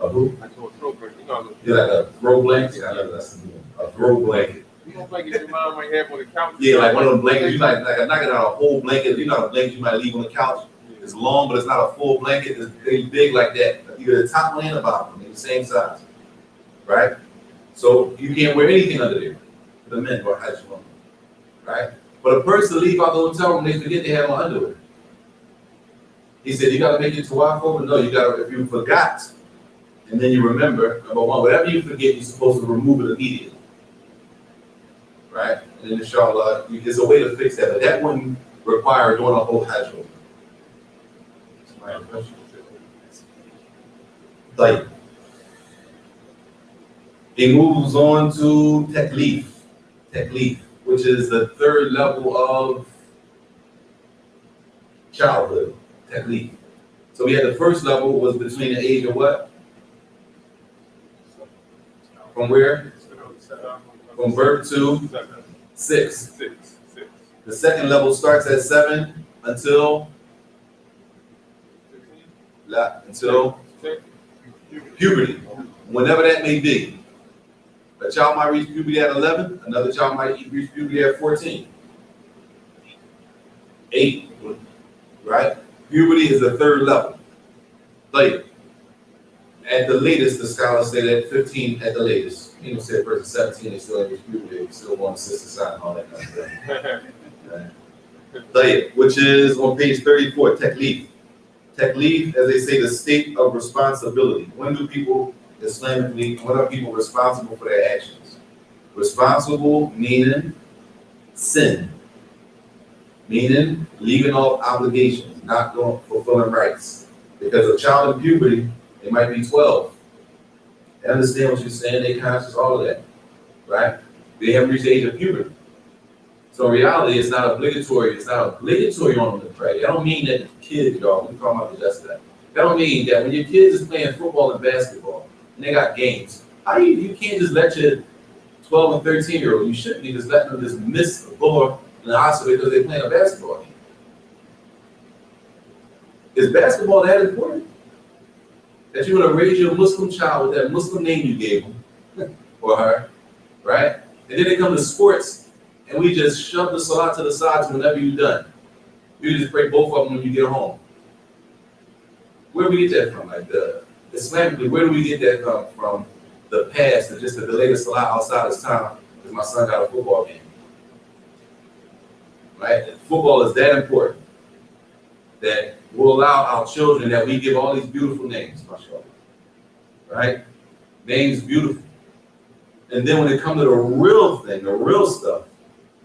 A: A who?
D: I told throw blanket. You know,
A: You like a throw blanket? I know that's a throw blanket.
D: You don't blanket your mom might have on the couch.
A: Yeah, like one of them blankets, you like knocking out a whole blanket, you know, a blanket you might leave on the couch. It's long, but it's not a full blanket, it's really big like that. Either the top one and the bottom, they're the same size, right? So you can't wear anything under there, for the men or hajj women, right? But a person leave out the hotel room, they forget they have on underwear. He said, you gotta make it tawaf over? No, you gotta, if you forgot, and then you remember, number one, whatever you forget, you're supposed to remove it immediately. Right? And then inshallah, there's a way to fix that, but that wouldn't require doing a whole hajj over. Like, it moves on to taklif, which is the third level of childhood, taklif. So we had the first level was between the age of what? From where? From birth to 6. The second level starts at 7 until puberty, whenever that may be. A child might reach puberty at 11, another child might reach puberty at 14. 8, right? Puberty is the third level. Like, at the latest, the scholars say that 15 at the latest. People say a person 17, they still have puberty, they still want to sister sign and all that kind of stuff. Right? Which is on page 34, taklif. Taklif, as they say, the state of responsibility. When do people, Islamically, when are people responsible for their actions? Responsible meaning sin, meaning leaving off obligations, not doing fulfilling rights. Because a child in puberty, they might be 12. They understand what you're saying, they conscious, all of that, right? They haven't reached the age of puberty. So in reality, it's not obligatory on them to pray. That don't mean that the kids, y'all, we're talking about just that. That don't mean that when your kids is playing football and basketball, and they got games, you can't just let your 12 and 13-year-old, you shouldn't be just letting them just miss a ball in the hospital because they're playing a basketball game. Is basketball that important? That you're gonna raise your Muslim child with that Muslim name you gave him or her, right? And then they come to sports, and we just shove the salat to the sides whenever you're done. You just pray both of them when you get home. Where do we get that from? Like Islamically, where do we get that from? The past, and just to delay the salat outside of time because my son got a football game. Right? And football is that important that we'll allow our children that we give all these beautiful names, mashallah. Right? Names beautiful. And then when it comes to the real thing, the real stuff,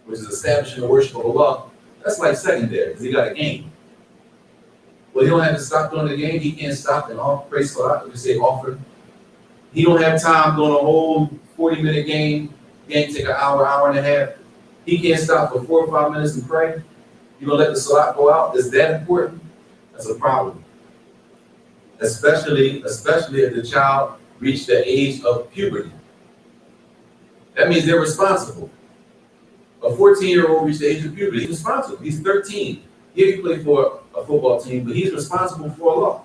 A: which is establishing the worship of Allah, that's like secondary, because he got a game. Well, he don't have to stop doing the game. He can't stop and pray salat, we say offer. He don't have time doing a whole 40-minute game. Game take an hour, hour and a half. He can't stop for 4 or 5 minutes and pray. You gonna let the salat go out? Is that important? That's a problem. Especially if the child reached the age of puberty. That means they're responsible. A 14-year-old reached the age of puberty. He's responsible. He's 13. Yeah, he played for a football team, but he's responsible for Allah.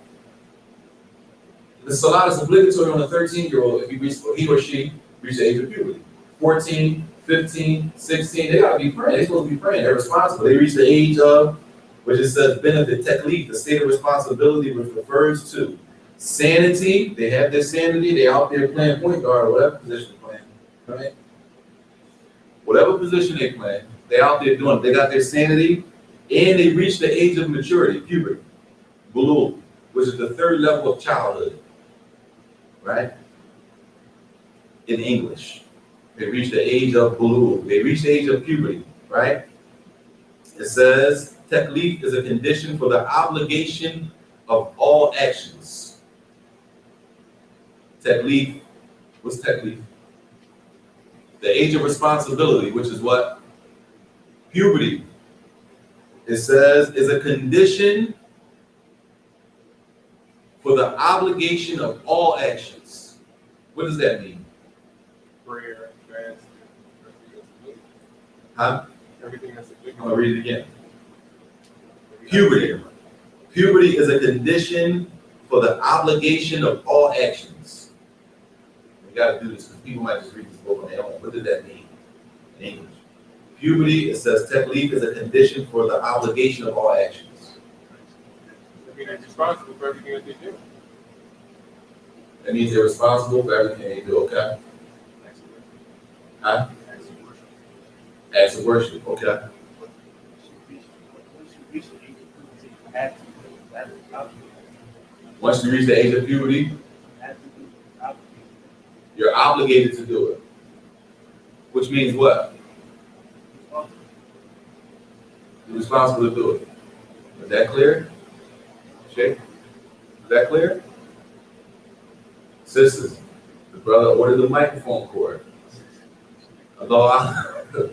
A: The salat is obligatory on a 13-year-old if he or she reached the age of puberty. 14, 15, 16, they gotta be praying. They're supposed to be praying. They're responsible. They reach the age of, which it says benefit, taklif, the state of responsibility, which refers to sanity. They have their sanity. They're out there playing point guard or whatever position they're playing, right? Whatever position they play, they're out there doing it. They got their sanity, and they reach the age of maturity, puberty, bulugh, which is the third level of childhood, right? In English, they reach the age of bulugh. They reach the age of puberty, right? It says taklif is a condition for the obligation of all actions. Taklif, what's taklif? The age of responsibility, which is what? Puberty. It says is a condition for the obligation of all actions. What does that mean?
D: Prayer, fast,
A: Huh?
D: everything that's
A: I'm gonna read it again. Puberty. Puberty is a condition for the obligation of all actions. We gotta do this because people might just read this book on their own. What did that mean? in English. Puberty, it says taklif is a condition for the obligation of all actions.
D: I mean, they're responsible for everything that they do.
A: That means they're responsible for everything they do, okay? Huh? Acts of worship, okay?
B: Once you reach the age of puberty, you have to do it. That is obligated.
A: Once you reach the age of puberty,
B: You have to do it. Obligated.
A: you're obligated to do it. Which means what? You're responsible to do it. Is that clear? Shay? Is that clear? Sisters, the brother ordered the microphone cord. Although because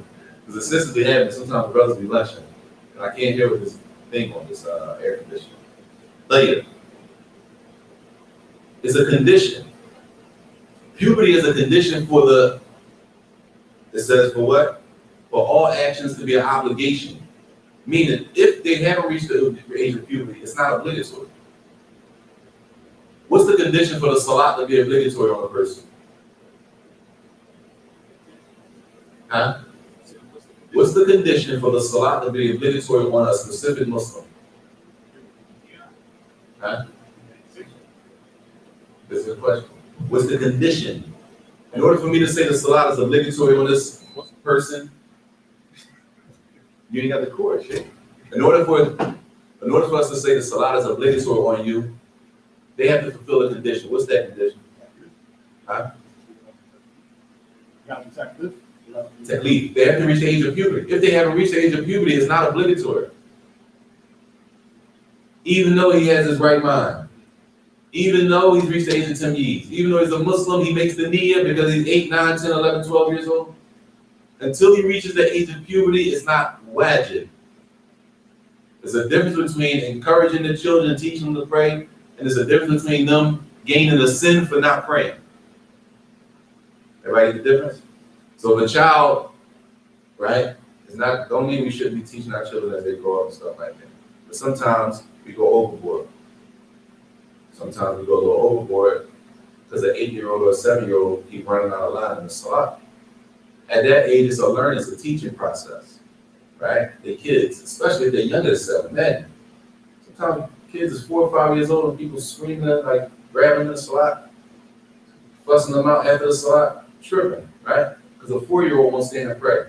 A: the sisters be having, sometimes the brothers be lunching. And I can't hear with this thing on this air conditioner. Later. It's a condition. Puberty is a condition for the, it says for what? For all actions to be an obligation. Meaning, if they haven't reached the age of puberty, it's not obligatory. What's the condition for the salat to be obligatory on a person? Huh? What's the condition for the salat to be obligatory on a specific Muslim? Huh? This is a question. What's the condition? In order for me to say the salat is obligatory on this person, you ain't got the cord, shit. In order for us to say the salat is obligatory on you, they have to fulfill a condition. What's that condition? Huh? Taklif. They have to reach the age of puberty. If they haven't reached the age of puberty, it's not obligatory. Even though he has his right mind. Even though he's reached the age of 10 years. Even though he's a Muslim, he makes the niyyah because he's 8, 9, 10, 11, 12 years old. Until he reaches the age of puberty, it's not wajib. There's a difference between encouraging the children, teaching them to pray, and there's a difference between them gaining a sin for not praying. Everybody get the difference? So if a child, right, it's not, don't mean we shouldn't be teaching our children as they grow up and stuff like that. But sometimes we go overboard. Sometimes we go a little overboard because an 8-year-old or a 7-year-old keep running out of line in the salat. At that age, it's a learning, it's a teaching process, right? The kids, especially if they're younger than 7, man. Sometimes kids is 4 or 5 years old and people screaming, like grabbing the salat, fussing them out after the salat, tripping, right? Because a 4-year-old won't stand and pray.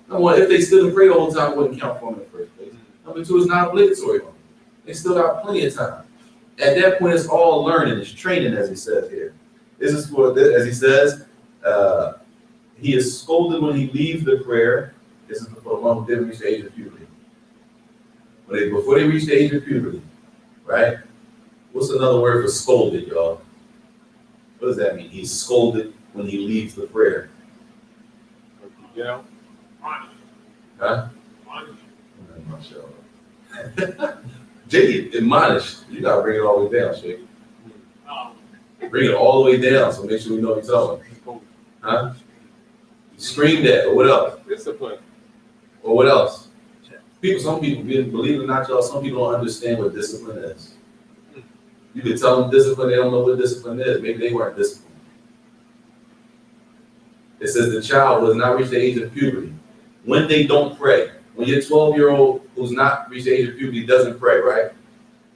A: Number one, if they stood and prayed the whole time, it wouldn't count for them in the first place. Number two, it's not obligatory on them. They still got plenty of time. At that point, it's all learning, it's training, as he says here. This is for, as he says, he is scolded when he leaves the prayer. This is for the one who didn't reach the age of puberty. Before they reach the age of puberty, right? What's another word for scolded, y'all? What does that mean? He's scolded when he leaves the prayer.
D: You know? Honest.
A: Huh?
D: Honest.
A: Jay, admonished. You gotta bring it all the way down, Shay.
D: Um,
A: Bring it all the way down, so make sure we know what you're talking. Huh? You screamed at, or what else?
D: discipline.
A: Or what else? Some people, believe it or not, y'all, some people don't understand what discipline is. You can tell them discipline, they don't know what discipline is. Maybe they weren't disciplined. It says the child was not reached the age of puberty. When they don't pray, when your 12-year-old who's not reached the age of puberty doesn't pray, right?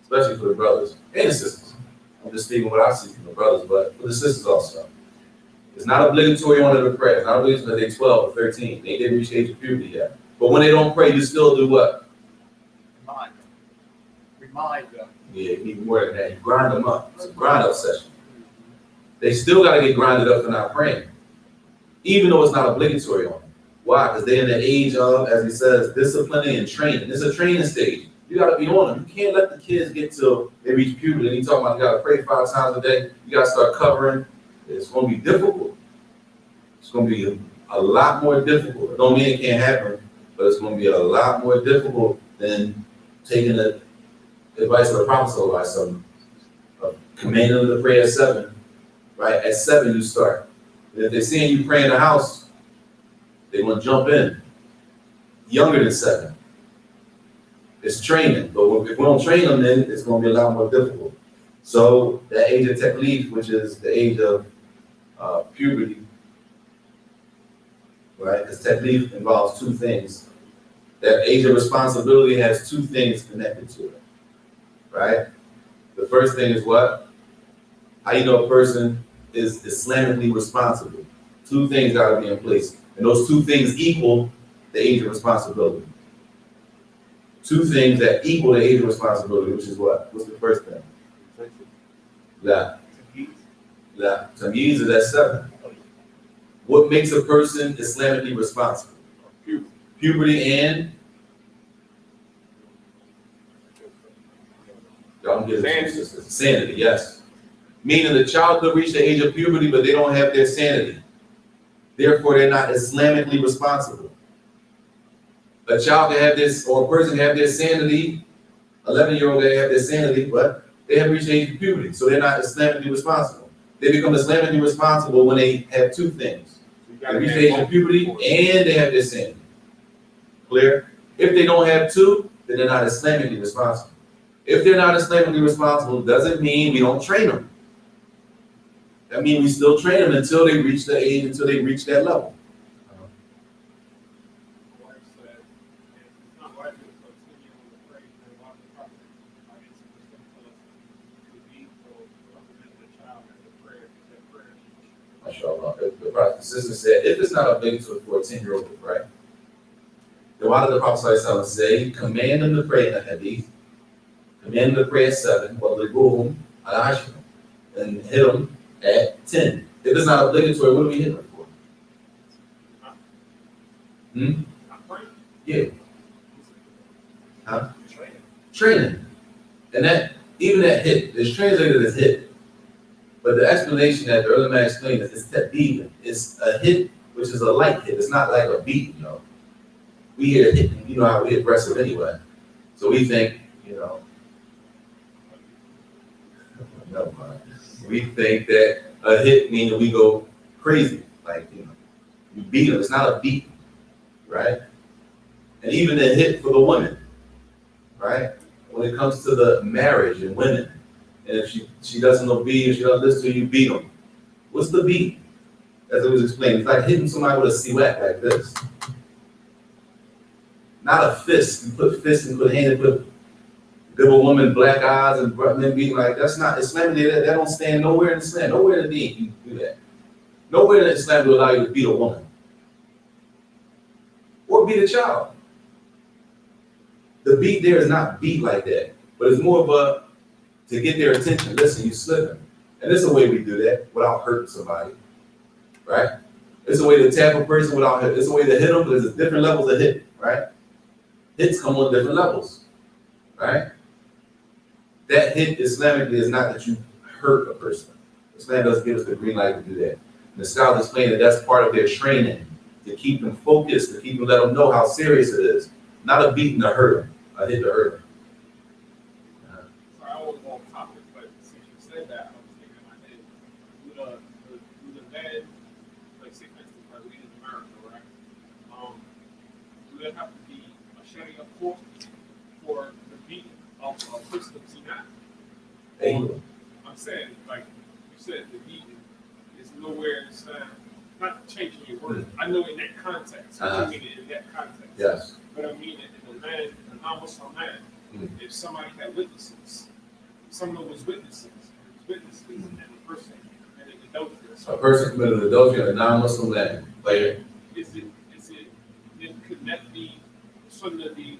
A: Especially for the brothers and the sisters. I'm just speaking what I see from the brothers, but for the sisters also. It's not obligatory on them to pray. It's not obligatory that they're 12 or 13. They didn't reach the age of puberty yet. But when they don't pray, you still do what?
B: Remind them.
A: Yeah, you need more than that. You grind them up. It's a grind up session. They still got to get grinded up for not praying, even though it's not obligatory on them. Why? Because they're in the age of, as he says, disciplining and training. It's a training stage. You got to be on them. You can't let the kids get till they reach puberty. And you talking about you got to pray 5 times a day. You got to start covering. It's going to be difficult. It's going to be a lot more difficult. It don't mean it can't happen, but it's going to be a lot more difficult than taking the advice of the Prophet commanding them to pray at 7. Right? At 7 you start. And if they're seeing you pray in the house, they're going to jump in. Younger than 7. It's training. But if we don't train them, then it's going to be a lot more difficult. So the age of taklif, which is the age of puberty, right? Because taklif involves two things. That age of responsibility has two things connected to it, right? The first thing is what? How you know a person is Islamically responsible. Two things gotta be in place. And those two things equal the age of responsibility. Two things that equal the age of responsibility, which is what? What's the first thing? La. La. Tamyiz is at 7. What makes a person Islamically responsible? Puberty and y'all don't get it. Sanity, yes. Meaning the child could reach the age of puberty, but they don't have their sanity. Therefore, they're not Islamically responsible. A child can have this, or a person can have their sanity. 11-year-old can have their sanity, but they haven't reached the age of puberty, so they're not Islamically responsible. They become Islamically responsible when they have two things. They reach the age of puberty and they have their sanity. Clear? If they don't have two, then they're not Islamically responsible. If they're not Islamically responsible, doesn't mean we don't train them. That means we still train them until they reach the age, until they reach that level. The sister said, if it's not obligatory for a 10-year-old to pray, then why did the Prophet ﷺ say, command them to pray in the hadith, command them to pray at 7, and hit them at 10. If it's not obligatory, what are we hitting them for? Yeah. Huh? Training. And that, even that hit, is translated as hit. But the explanation that the early man explained is ta'deeb. It's a hit, which is a light hit. It's not like a beat, you know. We hear hit, you know how we hit aggressive anyway. So we think, you know, never mind. We think that a hit means that we go crazy. Like, you know, you beat them. It's not a beat, right? And even a hit for the woman, right? When it comes to the marriage and women, and if she doesn't obey, if she doesn't listen to you, beat them. What's the beat? As it was explained, it's like hitting somebody with a siwak like this. Not a fist. You put fist and put hand and put, give a woman black eyes and men beating like that's not Islam. That don't stand nowhere in Islam. Nowhere in the deen you can do that. Nowhere in Islam will allow you to beat a woman or beat a child. The beat there is not beat like that, but it's more of a to get their attention. Listen, you slipping. And this is a way we do that without hurting somebody, right? It's a way to tap a person without hit. It's a way to hit them, but there's different levels of hit, right? Hits come on different levels, right? That hit Islamically is not that you hurt a person. Islam doesn't give us the green light to do that. And the scholars explain that that's part of their training, to keep them focused, to keep them, let them know how serious it is. Not a beating to hurt them, a hit to hurt them.
D: I was off topic, but since you said that, I was thinking in my head, would a man, like say for instance, like we in America, right? Do there have to be a Sharia court for the beating of a person of zina? I'm saying, like you said, the beating is nowhere in Islam. Not changing your word. I know in that context. I mean it in that context.
A: Yes.
D: But I mean it in the man, a non-Muslim man. If somebody had witnesses, someone was witnesses, and the person committed adultery.
A: A person committed adultery in a non-Muslim land. Like,
D: Could that be something to be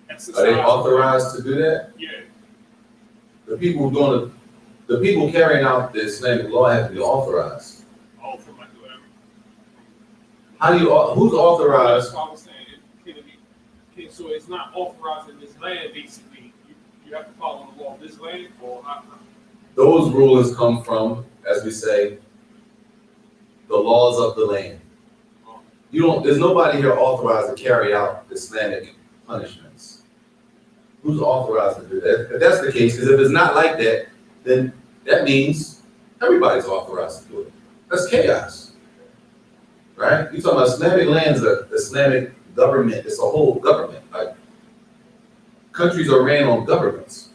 D: exercised?
A: are they authorized to do that?
D: Yeah.
A: The people carrying out the Islamic law have to be authorized.
D: All from like whatever.
A: Who's authorized?
D: That's what I was saying. So it's not authorized in this land, basically. You have to follow the law of this land, or not?
A: Those rulings come from, as we say, the laws of the land. There's nobody here authorized to carry out Islamic punishments. Who's authorized to do that? If that's the case, because if it's not like that, then that means everybody's authorized to do it. That's chaos, right? You're talking about Islamic lands, the Islamic government. It's a whole government. Like, countries are ran on governments.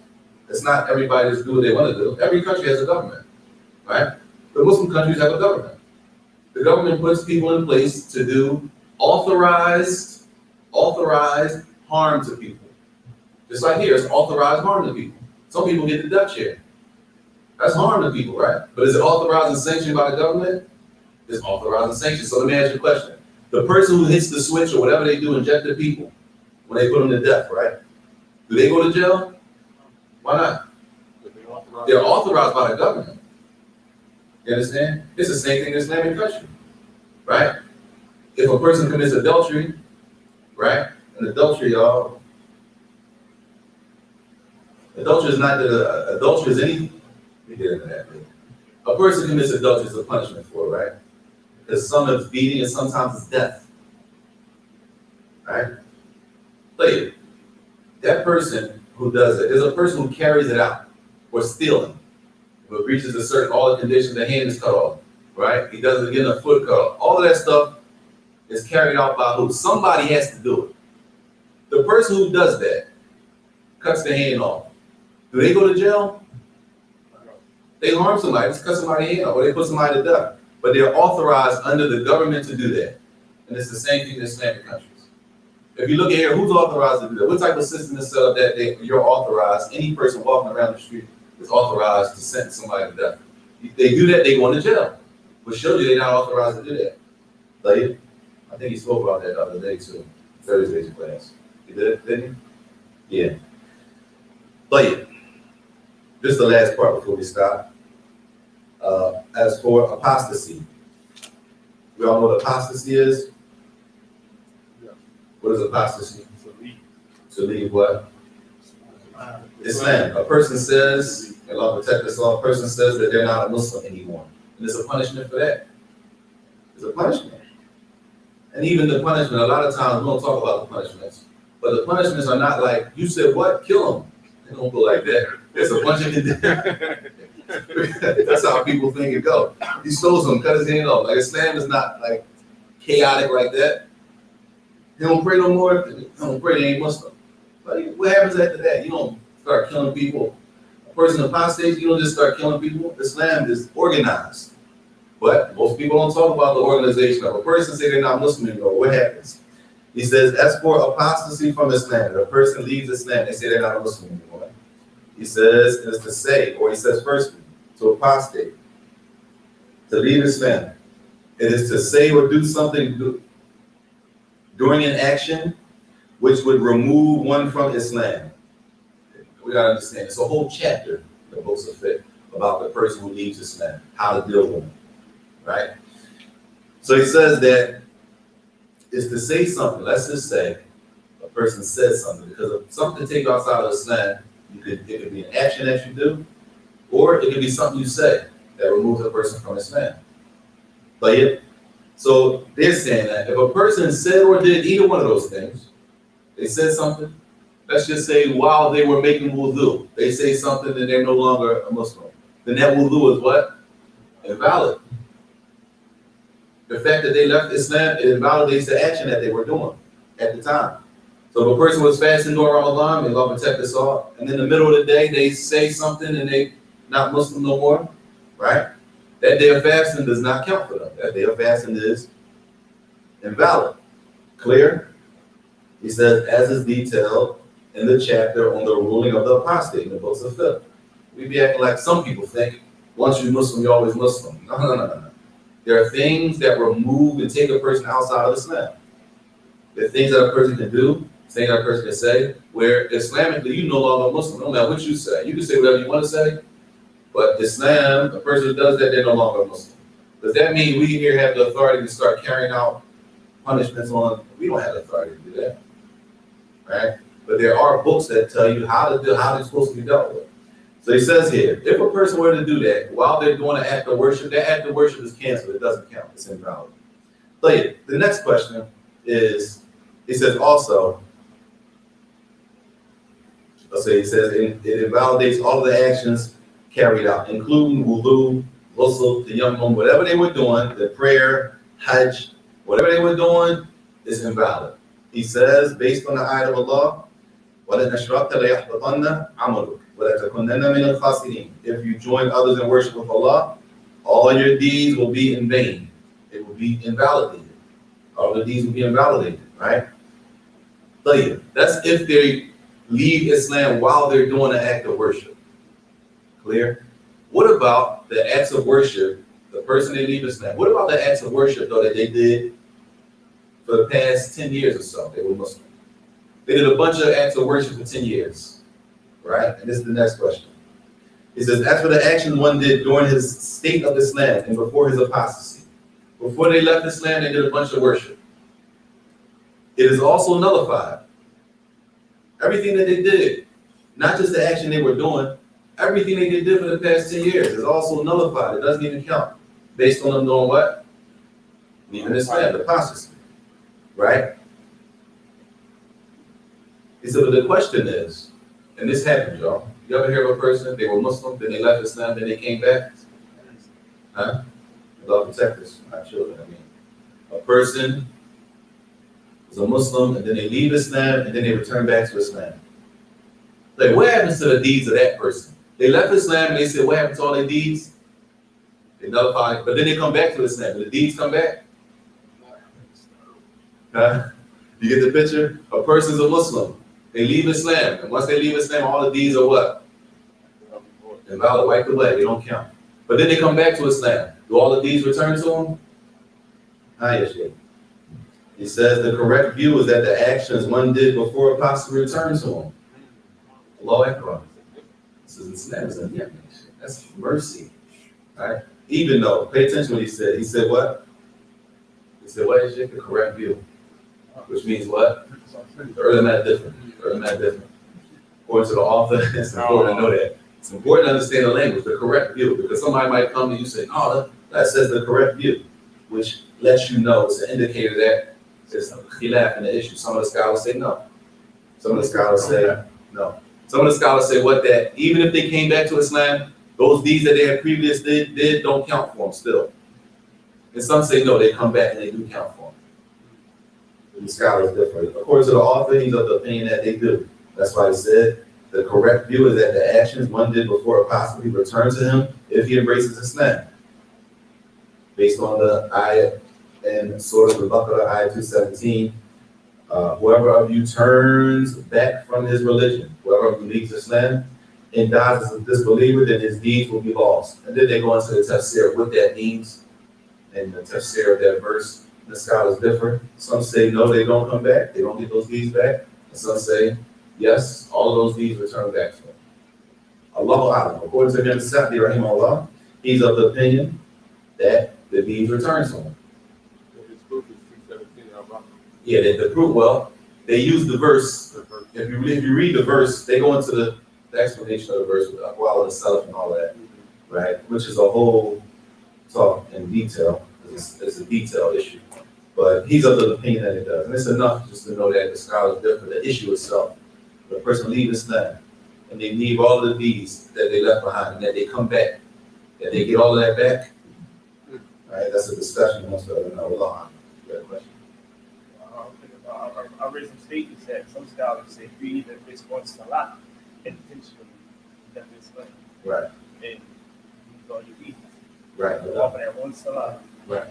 A: It's not everybody just do what they want to do. Every country has a government, right? The Muslim countries have a government. The government puts people in place to do authorized harm to people. Just like here, it's authorized harm to people. Some people get the death chair. That's harm to people, right? But is it authorized and sanctioned by the government? It's authorized and sanctioned. So let me ask you a question. The person who hits the switch or whatever they do, inject the people, when they put them to death, right? Do they go to jail? Why not? They're authorized by the government. You understand? It's the same thing in Islamic country, right? If a person commits adultery, right? And adultery, y'all, adultery is not that, adultery is any, we get into that later. A person commits adultery is a punishment for it, right? Because some is beating and sometimes it's death, right? Later, that person who does it is a person who carries it out or stealing. If it reaches a certain, all the conditions, the hand is cut off, right? He does it again, the foot cut off. All of that stuff is carried out by who? Somebody has to do it. The person who does that cuts the hand off. Do they go to jail? They harm somebody, just cut somebody's hand off, or they put somebody to death. But they're authorized under the government to do that. And it's the same thing in Islamic countries. If you look at here, who's authorized to do that? What type of system is set up that you're authorized, any person walking around the street is authorized to sentence somebody to death? If they do that, they go into jail. Which shows you they're not authorized to do that. Like, I think he spoke about that the other day too, Thursday's class. He did, didn't he? Yeah. But this is the last part before we stop. As for apostasy, we all know what apostasy is?
B: Yeah.
A: What is apostasy? To leave what?
B: Islam.
A: A person says, and Allah protect us all, a person says that they're not a Muslim anymore. And there's a punishment for that. There's a punishment. And even the punishment, a lot of times we don't talk about the punishments, but the punishments are not like, you said what? Kill them. They don't go like that. There's a bunch of that's how people think it go. He stole some, cut his hand off. Like Islam is not like chaotic like that. He don't pray no more. He don't pray, they ain't Muslim. But what happens after that? You don't start killing people. A person apostates, you don't just start killing people. Islam is organized. But most people don't talk about the organization of a person say they're not Muslim anymore. What happens? He says, as for apostasy from Islam, if a person leaves Islam, they say they're not a Muslim anymore. He says, it is to say, or he says firstly, to apostate, to leave Islam. It is to say or do something during an action which would remove one from Islam. We gotta understand, it's a whole chapter in the books of fiqh about the person who leaves Islam, how to deal with them, right? So he says that it's to say something, let's just say a person says something, because if something to take you outside of Islam, it could be an action that you do, or it could be something you say that removes a person from Islam. But yeah, so they're saying that if a person said or did either one of those things, they said something, let's just say while they were making wudu, they say something and they're no longer a Muslim, then that wudu is what? Invalid. The fact that they left Islam, it invalidates the action that they were doing at the time. So if a person was fasting during Ramadan, may Allah protect us all, and in the middle of the day they say something and they not Muslim no more, right? That day of fasting does not count for them. That day of fasting is invalid. Clear? He says, as is detailed in the chapter on the ruling of the apostate in the books of fiqh. We be acting like some people think, once you're Muslim, you're always Muslim. No. There are things that remove and take a person outside of Islam. There are things that a person can do, things that a person can say, where Islamically, you no longer Muslim, no matter what you say. You can say whatever you want to say, but Islam, a person who does that, they're no longer Muslim. Does that mean we here have the authority to start carrying out punishments on? We don't have the authority to do that, right? But there are books that tell you how to do, how they're supposed to be dealt with. So he says here, if a person were to do that while they're doing an act of worship, that act of worship is canceled. It doesn't count. It's invalid. But the next question is, he says also, let's say he says it invalidates all of the actions carried out, including wudu, ghusl, tayammum, whatever they were doing, the prayer, hajj, whatever they were doing is invalid. He says, based on the ayat of Allah, وَلَنْ أَشْرَكْتَ لَيَحْبَطَنَّ عَمَلُكَ وَلَا تَكُنَّنَّ مِنَ الْخَاسِرِينَ. If you join others in worship with Allah, all your deeds will be in vain. It will be invalidated. all the deeds will be invalidated, right? So yeah, that's if they leave Islam while they're doing an act of worship. Clear? What about the acts of worship, the person they leave Islam, what about the acts of worship though that they did for the past 10 years or so? They were Muslim. They did a bunch of acts of worship for 10 years, right? And this is the next question. It says, as for the actions one did during his state of Islam and before his apostasy, before they left Islam, they did a bunch of worship. It is also nullified. Everything that they did, not just the action they were doing, everything they did for the past 10 years is also nullified. It doesn't even count based on them doing what? Leaving Islam, the apostasy, right? And so the question is, and this happened, y'all. You ever hear of a person, they were Muslim, then they left Islam, then they came back? Huh? God protect us, our children, I mean. A person is a Muslim, and then they leave Islam, and then they return back to Islam. Like, what happens to the deeds of that person? They left Islam, and they said, what happened to all their deeds? They nullified, but then they come back to Islam. Do the deeds come back? Huh? You get the picture? A person's a Muslim. They leave Islam, and once they leave Islam, all the deeds are what? Invalid, wiped away, they don't count. But then they come back to Islam. Do all the deeds return to them? He says the correct view is that the actions one did before apostasy return to him. Allahu Akbar. This is Islam. That's mercy. Right? Even though, pay attention to what he said. He said what? He said, what is it? The correct view. Which means what? The early math different. According to the author, it's important to know that. It's important to understand the language, the correct view, because somebody might come to you and say, oh, that says the correct view, which lets you know, it's an indicator that there's a khilaf in the issue. Some of the scholars say no. Some of the scholars say no. Some of the scholars say what, that even if they came back to Islam, those deeds that they had previously did don't count for them still. And some say no, they come back and they do count for them. The scholars differ. According to the author, he's of the opinion that they do. That's why he said the correct view is that the actions one did before apostasy return to him if he embraces Islam. Based on the ayah in Surah Al-Baqarah, ayah 217, whoever of you turns back from his religion, whoever of you leaves Islam and dies as a disbeliever, then his deeds will be lost. And then they go into the tafsir of what that means, and the tafsir of that verse. The scholars differ. Some say no, they don't come back, they don't get those deeds back. And some say yes, all of those deeds return back to him. Allahu A'lam. According to Ibn Sa'di, rahimahullah, he's of the opinion that the deeds return to him. Yeah, the proof, well, they use the verse. If you read the verse, they go into the explanation of the verse with Aqwal al-Salaf and all that, right? Which is a whole talk in detail. It's a detailed issue. But he's of the opinion that it does. And it's enough just to know that the scholars differ. The issue itself, the person leaves Islam and they leave all of the deeds that they left behind and that they come back, that they get all of that back. Right? That's a discussion amongst the other. Allah. You got a question?
B: I read some statements that some scholars say you either miss one salah intentionally, that Islam.
A: Right.
B: And you go your deeds.
A: Right.
B: Walking at one salah.
A: Right.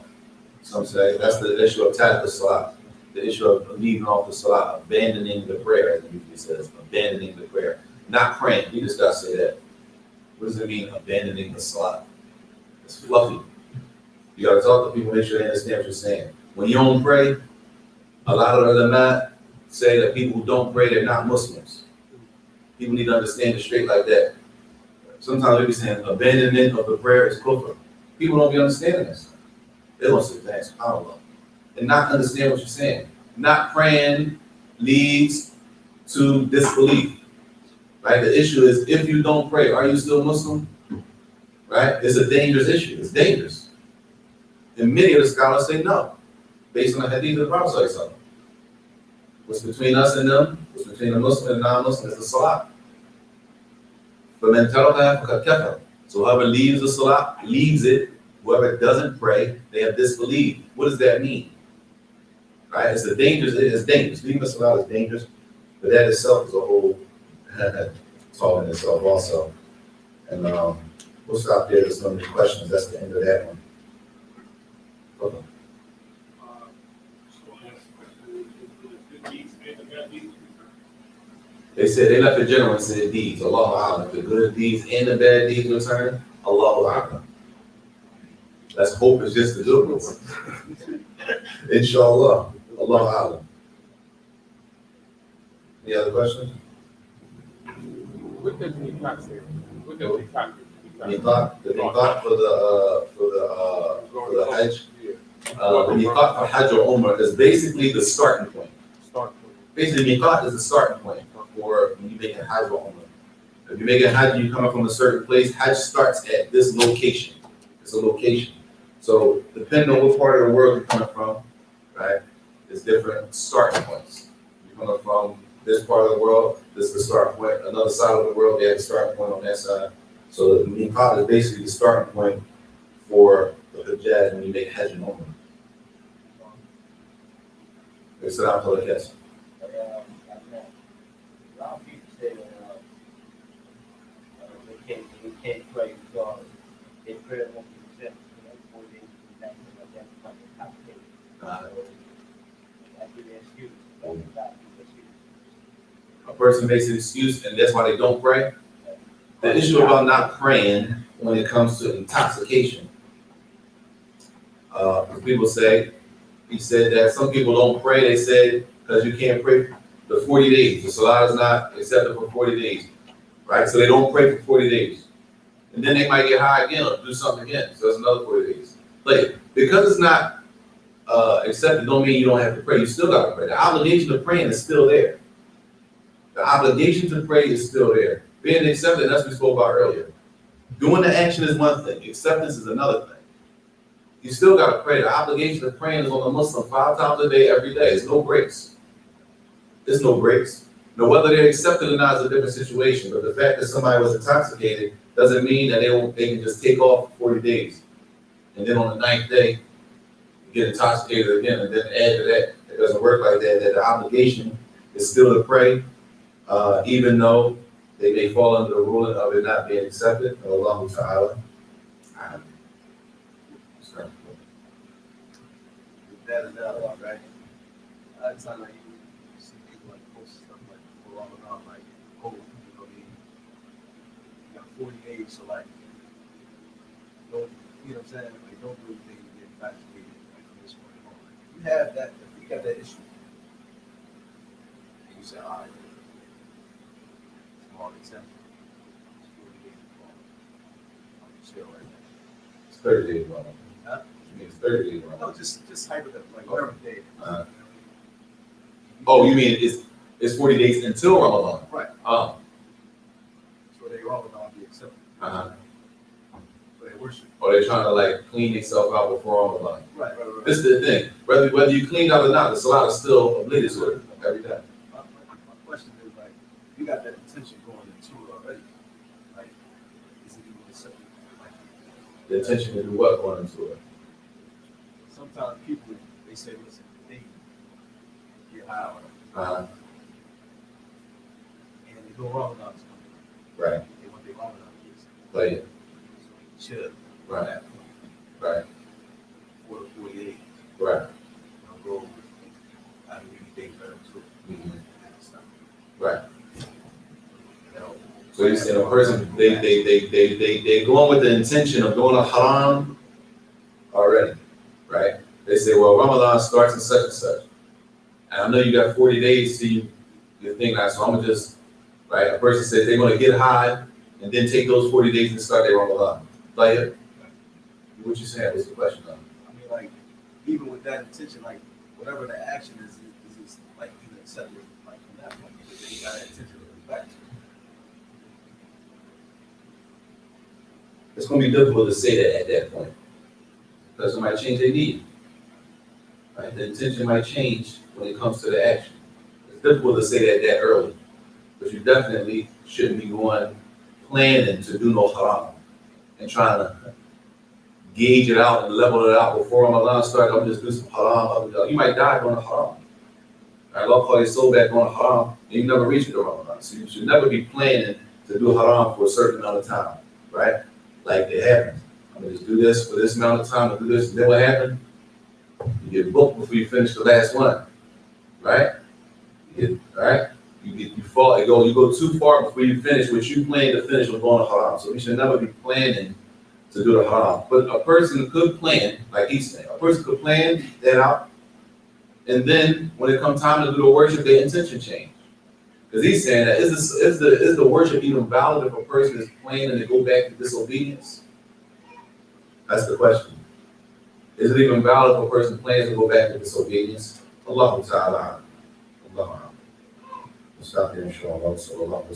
A: Some say that's the issue of tark as-salah, the issue of leaving off the salah, abandoning the prayer, as it usually says, abandoning the prayer, not praying. You just gotta say that. What does it mean, abandoning the salah? It's fluffy. You gotta talk to people, make sure they understand what you're saying. When you don't pray, a lot of the ulama say that people who don't pray, they're not Muslims. People need to understand it straight like that. Sometimes they be saying abandonment of the prayer is kufr. People don't be understanding this. They don't say thanks, subhanAllah, and not understand what you're saying. Not praying leads to disbelief, right? The issue is, if you don't pray, are you still Muslim? Right? It's a dangerous issue. It's dangerous. And many of the scholars say no, based on the hadith of the Prophet. What's between us and them, what's between the Muslim and non-Muslim is the salah. But men tarakaha faqad kafar. So whoever leaves the salah, leaves it. Whoever doesn't pray, they have disbelieved. What does that mean? Right? It's dangerous. Leaving the salah is dangerous, but that itself is a whole talk in itself also. And we'll stop there. There's so many questions. That's the end of that one. Okay. They said, they left the general and said deeds, Allahu A'lam. The good deeds and the bad deeds return, Allahu A'lam. Let's hope it's just the good ones. Inshallah, Allahu A'lam. Any other questions?
D: What does Miqat say? What does Miqat mean?
A: The miqat for the Hajj. The miqat for Hajj or Umrah is basically the starting point. Basically, miqat is the starting point for when you make a Hajj or Umrah. If you make a Hajj and you're coming from a certain place, Hajj starts at this location. It's a location. So depending on what part of the world you're coming from, right, there's different starting points. You're coming from this part of the world, this is the starting point. Another side of the world, they have a starting point on that side. So the miqat is basically the starting point for the Hajj when you make Hajj and Umrah. Salam alaikum. Yes.
B: A lot of people say that they can't pray because they pray won't be accepted for 4 days and that's like complicated. That's the excuse. That's the excuse.
A: A person makes an excuse and that's why they don't pray. The issue about not praying when it comes to intoxication. People say, he said that some people don't pray, they said, because you can't pray the 40 days. The salah is not accepted for 40 days, right? So they don't pray for 40 days. And then they might get high again or do something again. So that's another 40 days. Like, because it's not accepted, don't mean you don't have to pray. You still got to pray. The obligation of praying is still there. The obligation to pray is still there. Being accepted, that's what we spoke about earlier. Doing the action is one thing. Acceptance is another thing. You still got to pray. The obligation of praying is on the Muslim 5 times a day, every day. It's no breaks. There's no breaks. Now, whether they're accepted or not is a different situation. But the fact that somebody was intoxicated doesn't mean that they can just take off for 40 days. And then on the 9th day, get intoxicated again. And then add to that, it doesn't work like that. That the obligation is still to pray, even though they may fall under the ruling of it not being accepted. Allahu Ta'ala.
B: That is that one, right? That's not like you see people like post stuff like for Ramadan, like, oh, you got 40 days, so like, don't, you know what I'm saying? Like, don't do anything to get vaccinated, like, from this point on. Like, if you have that, if you got that issue, and you say, all right, small exception, it's 40 days before, I'm chill right now.
A: It's 30 days, brother.
B: Huh?
A: It's 30 days,
B: No,
A: brother.
B: just hypothetical, like, whatever day.
A: Oh, you mean it's 40 days until Ramadan?
B: Right.
A: Oh.
B: So they Ramadan be accepted.
A: Uh-huh.
B: So they worship.
A: Or they're trying to like clean themselves out before Ramadan.
B: Right.
A: This is the thing. Whether you clean out or not, the salah is still obligatory every time.
B: My question is like, you got that intention going into it already. Like, is it even accepted? Like,
A: The intention to do what going into it.
B: sometimes people, they say, listen, they get high on it.
A: Uh-huh.
B: And they go Ramadan is coming.
A: Right.
B: They want their Ramadan is.
A: Like,
B: So they should.
A: Right.
B: At that point,
A: right.
B: for the 48.
A: Right.
B: Go out of any day better too.
A: Mhm.
B: That's not-
A: Right.
B: You know,
A: So you're saying a person, they go on with the intention of doing a haram already, right? They say, well, Ramadan starts in such and such. And I know you got 40 days to your thing now, so I'm gonna just, right? A person says they're gonna get high and then take those 40 days and start their Ramadan. Like, what you saying? What's the question now?
B: I mean, like, even with that intention, like, whatever the action is like, even accepted, like, from that point, because then you got that intention to go back to.
A: It's gonna be difficult to say that at that point. Because it might change their need. Right? The intention might change when it comes to the action. It's difficult to say that early. But you definitely shouldn't be going planning to do no haram and trying to gauge it out and level it out before Ramadan starts. I'm just do some haram. You might die doing a haram. Allah call your soul back on haram and you never reach it to Ramadan. So you should never be planning to do haram for a certain amount of time, right? Like it happens. I'm gonna just do this for this amount of time, and do this, and then what happened? You get booked before you finish the last one, right? You fall You go too far before you finish what you plan to finish with going to haram. So we should never be planning to do the haram. But a person could plan, like he's saying, a person could plan that out, and then when it comes time to do the worship, their intention change. Because he's saying that is the worship even valid if a person is planning to go back to disobedience? That's the question. Is it even valid if a person plans to go back to disobedience? Allahu Ta'ala. Allah. Stop here, inshallah. So Allah will